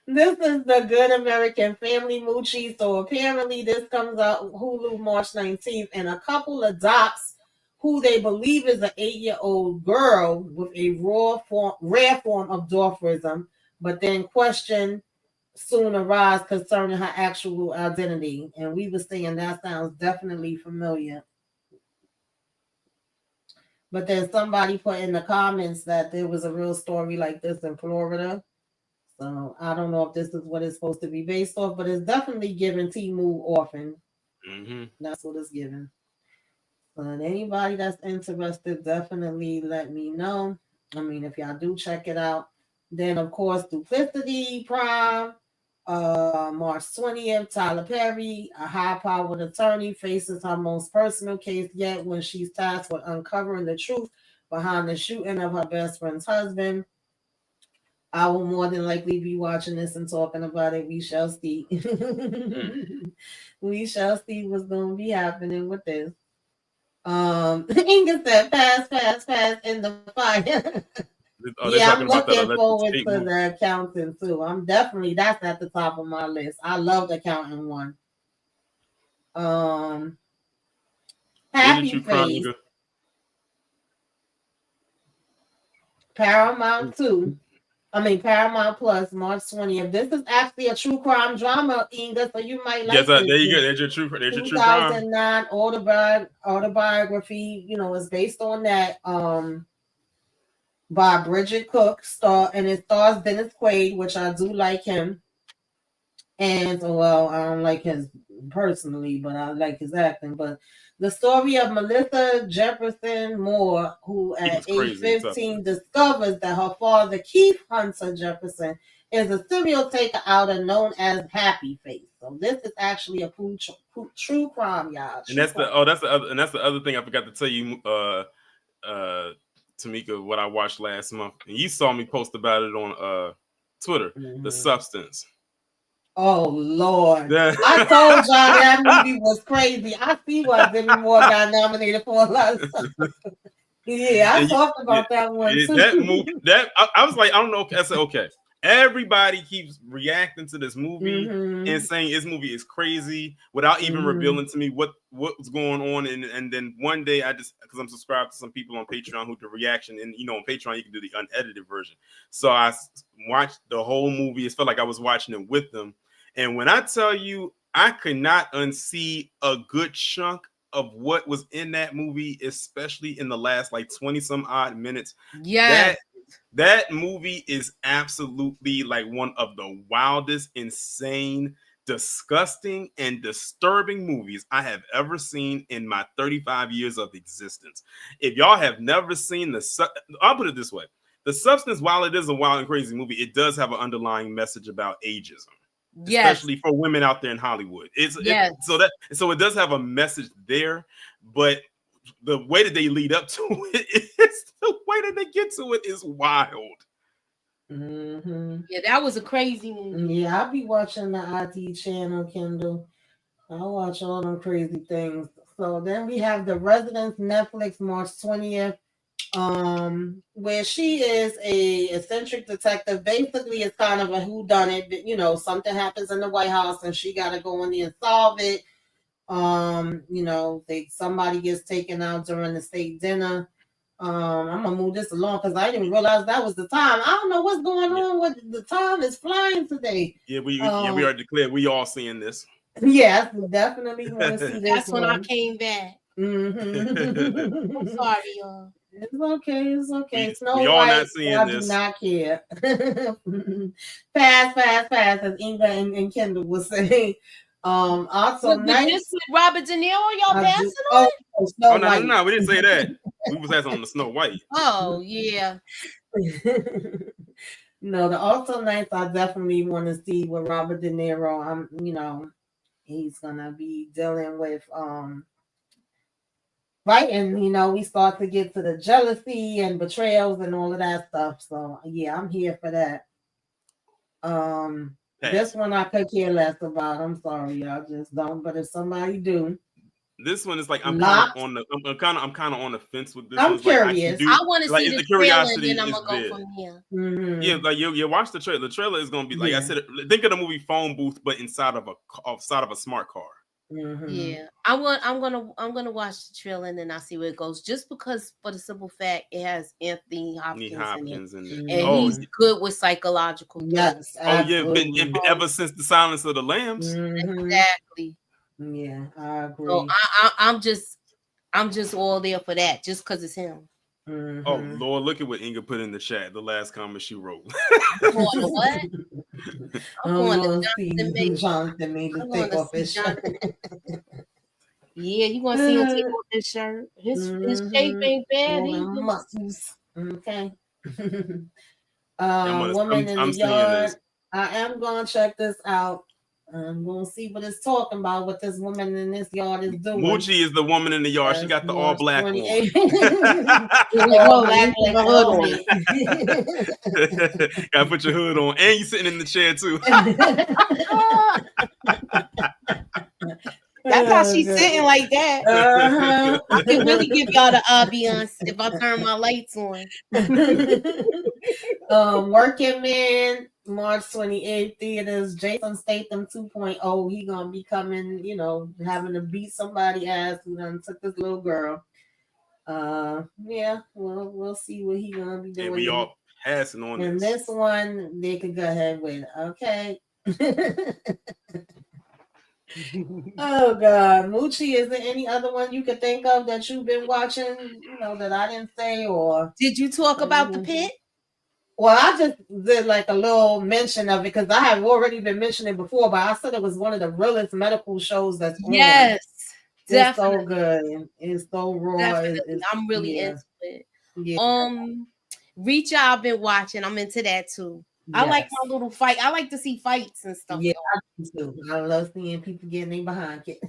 This is the Good American Family Moochie. So apparently this comes out Hulu March 19th, and a couple adopts who they believe is an 8-year-old girl with a rare form of dwarfism, but then question soon arise concerning her actual identity. And we were saying that sounds definitely familiar. But then somebody put in the comments that there was a real story like this in Florida. So I don't know if this is what it's supposed to be based off, but it's definitely giving Timu Orphan. That's what it's giving. But anybody that's interested, definitely let me know. I mean, if y'all do check it out. Then, of course, Duplicity Prime, March 20th, Tyler Perry, a high-powered attorney, faces her most personal case yet when she's tasked with uncovering the truth behind the shooting of her best friend's husband. I will more than likely be watching this and talking about it. We shall see. We shall see what's going to be happening with this. Inga said, pass in the fire. Oh, Yeah, I'm talking about that looking forward Electric to State movie. the accounting too. That's at the top of my list. I love the accounting one. Happy Face, Paramount 2. Paramount Plus, March 20th. This is actually a true crime drama, Inga, so you might like Yes, this. there you go. There's your true crime. 2009 autobiography, it's based on that. By Bridget Cook, and it stars Dennis Quaid, which I do like him. And well, I don't like his personally, but I like his acting. But the story of Melissa Jefferson Moore, who at age 15 discovers that her father, Keith Hunter Jefferson, is a serial taker outer known as Happy Face. So this is actually a true crime, y'all. And that's the other thing I forgot to tell you, Tamika, what I watched last month, and you saw me post about it on Twitter. Mm-hmm. The Substance. Oh Lord! I told y'all that movie was crazy. I see why Demi Moore got nominated for a lot of stuff. Yeah, I talked about that one too. That movie, I was like, I don't know. I said, okay. Everybody keeps reacting to this movie and saying this movie is crazy without even revealing to me what's going on. And then one day because I'm subscribed to some people on Patreon who do reaction, and on Patreon you can do the unedited version. So I watched the whole movie. It felt like I was watching it with them. And when I tell you, I could not unsee a good chunk of what was in that movie, especially in the last 20 some odd minutes. Yeah. That movie is absolutely one of the wildest, insane, disgusting, and disturbing movies I have ever seen in my 35 years of existence. If y'all have never seen I'll put it this way. The Substance, while it is a wild and crazy movie, it does have an underlying message about ageism. Yes. Especially for women out there in Hollywood. So it does have a message there, but the way that they lead up to it, the way that they get to it is wild. Mm-hmm. Yeah, that was a crazy movie. Yeah, I'll be watching the IT channel, Kendall. I'll watch all them crazy things. So then we have The Residence, Netflix, March 20th. Where she is a eccentric detective. Basically, it's kind of a whodunit. Something happens in the White House and she got to go in there and solve it. Somebody gets taken out during the state dinner. I'm gonna move this along because I didn't realize that was the time. I don't know what's going on with the time is flying today. Yeah, we are declared. We all seeing this. Yes, definitely want to see this. That's when I came back. Mm-hmm. I'm sorry, y'all. It's okay. We all not seeing this. I do not care. Fast, as Inga and Kendall was saying. Also, nice with Robert De Niro. Y'all passing on? No, we didn't say that. We was asking on the Snow White. Oh yeah. No, the Also Nights I definitely want to see with Robert De Niro. He's gonna be dealing with right, and we start to get to the jealousy and betrayals and all of that stuff. So yeah, I'm here for that. This one I could care less about. I'm sorry, I just don't. But if somebody do, this one is I'm kind of on the fence with this. I'm curious. I want to see the trailer, and then I'm gonna go from here. Mm-hmm. Yeah, you watch the trailer. The trailer is gonna be I said. Think of the movie Phone Booth, but inside of a smart car. Mm-hmm. Yeah, I'm gonna watch the trailer and then I'll see where it goes. Just because, for the simple fact, it has Anthony Hopkins in it, and he's good with psychological. Yes. Absolutely. Yeah, ever since The Silence of the Lambs. Mm-hmm. Exactly. Yeah, I agree. So I'm just all there for that, just because it's him. Mm-hmm. Oh Lord, look at what Inga put in the chat. The last comment she wrote. What? I'm going to see Jonathan Majors take off his shirt. Yeah, you want to see him take off his shirt? His shape ain't bad. Muscles. Okay. Woman in I'm the seeing Yard. this. I am gonna check this out. I'm gonna see what it's talking about. What this woman in this yard is doing. Moochie is the woman in the yard. She got the all black on. Here we All go. black Put like my hood on. Gotta put your hood on, and you sitting in the chair too. That's how she's sitting like that. Uh-huh. I can really give y'all the ambiance if I turn my lights on. Working Man, March 28th, theaters. Jason Statham 2.0. He gonna be coming, having to beat somebody ass who done took this little girl. Yeah, we'll see what he gonna be doing. And we all passing on and this one they could go ahead with. Okay. Oh God, Moochie, is there any other one you could think of that you've been watching, that I didn't say? Or did you talk about The Pit? Well, I just did like a little mention of it because I have already been mentioning it before, but I said it was one of the realest medical shows that's on. Yes, definitely. It's so good. It's so raw. I'm really into it. Yeah. Reach Out, I've been watching. I'm into that too. Yes. I like my little fight. I like to see fights and stuff. Yeah, I do too. I love seeing people getting in behind it.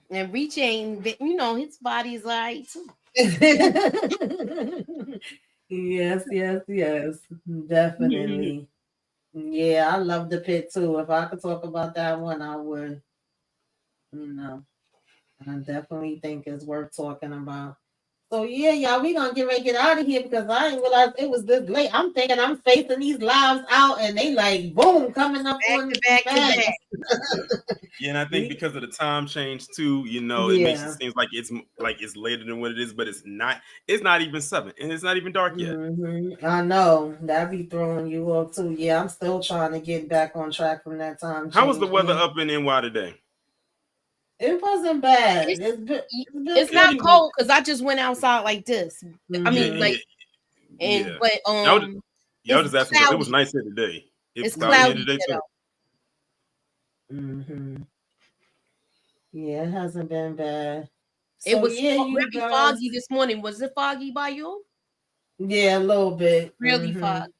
And Reach ain't, his body's like too. Yes, definitely. Yeah, I love The Pit too. If I could talk about that one, I would. I definitely think it's worth talking about. So yeah, y'all, we gonna get ready to get out of here because I didn't realize it was this late. I'm thinking I'm facing these lives out and they like boom coming up back on to back. Yeah, and I think because of the time change too, it makes it seem like it's later than what it is, but it's not. It's not even 7, and it's not even dark yet. Mm-hmm. I know that be throwing you off too. Yeah, I'm still trying to get back on track from that time. How was the weather up in NY today? It wasn't bad. It's not cold because I just went outside like this. Mm-hmm. I mean, but I was just asking because it was nice here today. It's cloudy today too. Mm-hmm. Yeah, it hasn't been bad. It was very foggy this morning. Was it foggy by you? Yeah, a little bit. Really foggy.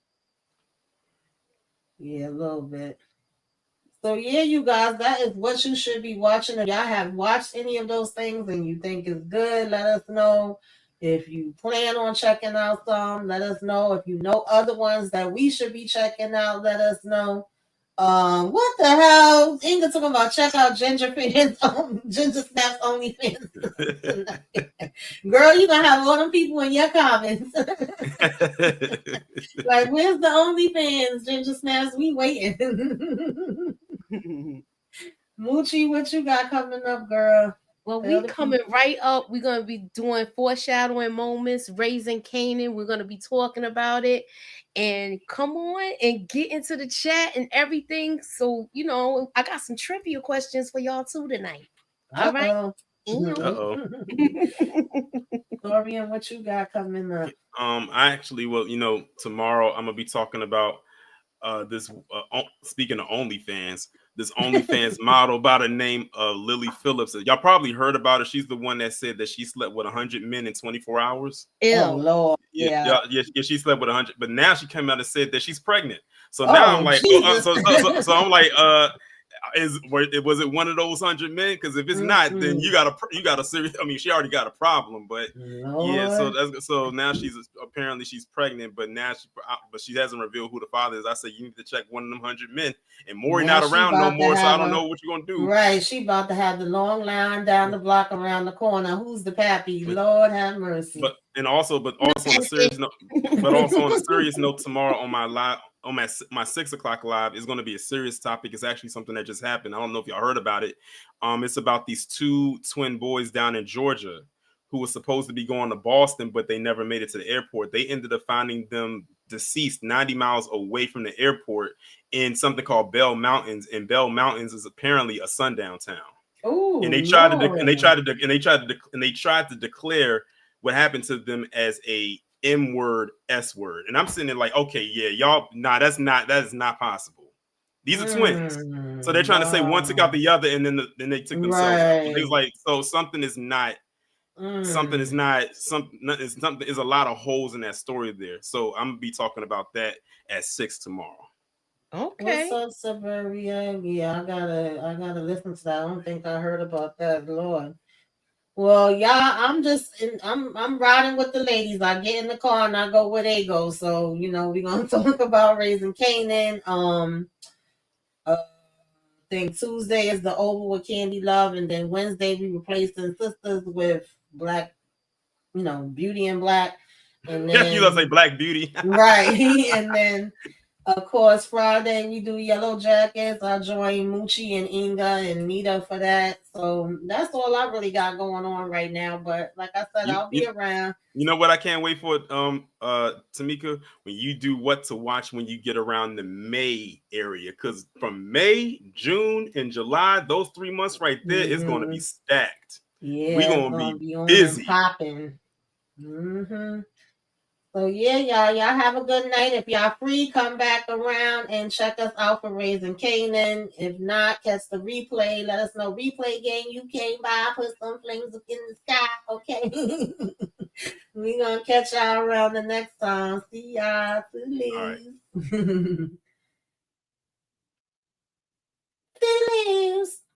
Yeah, a little bit. So yeah, you guys, that is what you should be watching. If y'all have watched any of those things and you think it's good, let us know. If you plan on checking out some, let us know. If you know other ones that we should be checking out, let us know. What the hell? Inga talking about check out Ginger Snaps OnlyFans. Girl, you gonna have all them people in your comments. Like, where's the OnlyFans, Ginger Snaps? We waiting. Moochie, what you got coming up, girl? Well, we coming right up. We're going to be doing foreshadowing moments, Raising Canaan. We're going to be talking about it. And come on and get into the chat and everything. So, I got some trivia questions for y'all too tonight. All right? Uh-oh. Dorian, what you got coming up? I actually, tomorrow I'm going to be talking about this, speaking of OnlyFans, this OnlyFans model by the name of Lily Phillips. Y'all probably heard about her. She's the one that said that she slept with 100 men in 24 hours. Oh, Lord. Yeah, she slept with 100. But now she came out and said that she's pregnant. So now I'm like, so I'm like, was it one of those 100 men? Because if it's not, then you got a serious. I mean, she already got a problem, but so now she's pregnant, but she hasn't revealed who the father is. I said you need to check one of them 100 men, and Maury not around no more, so I don't know what you're gonna do. Right, she about to have the long line down the block around the corner. Who's the pappy? Lord have mercy. But also on a serious note, tomorrow on my live. On my 6:00 live is going to be a serious topic. It's actually something that just happened. I don't know if y'all heard about it. It's about these 2 twin boys down in Georgia who were supposed to be going to Boston, but they never made it to the airport. They ended up finding them deceased 90 miles away from the airport in something called Bell Mountains. And Bell Mountains is apparently a sundown town. Oh, and they tried to declare what happened to them as a M-word, S-word. And I'm sitting there like, okay, yeah, y'all, that is not possible. These are twins. So they're trying to say one took out the other and then they took themselves out. It was like, so something is not something is not something. It's something. Is a lot of holes in that story there. So I'm gonna be talking about that at 6 tomorrow. Okay. What's up, Suburbia? Yeah, I gotta listen to that. I don't think I heard about that. Lord. Well, yeah, I'm riding with the ladies. I get in the car and I go where they go. So, we're gonna talk about Raising Canaan. I think Tuesday is the Over with Candy Love, and then Wednesday we replacing Sisters with Black, Beauty and Black. And then You love say Black Beauty. right. And then of course, Friday we do Yellow Jackets. I join Moochie and Inga and Nita for that. So that's all I really got going on right now. But like I said, I'll be around. You know what I can't wait for, Tamika, when you do what to watch when you get around the May area. Because from May, June, and July, those 3 months right there is going to be stacked. Yeah, we're going to be on busy. Popping. So yeah, y'all have a good night. If y'all free, come back around and check us out for Raising Canaan. If not, catch the replay. Let us know replay game you came by. Put some flames up in the sky. Okay. We're gonna catch y'all around the next time. See y'all. Please. All right.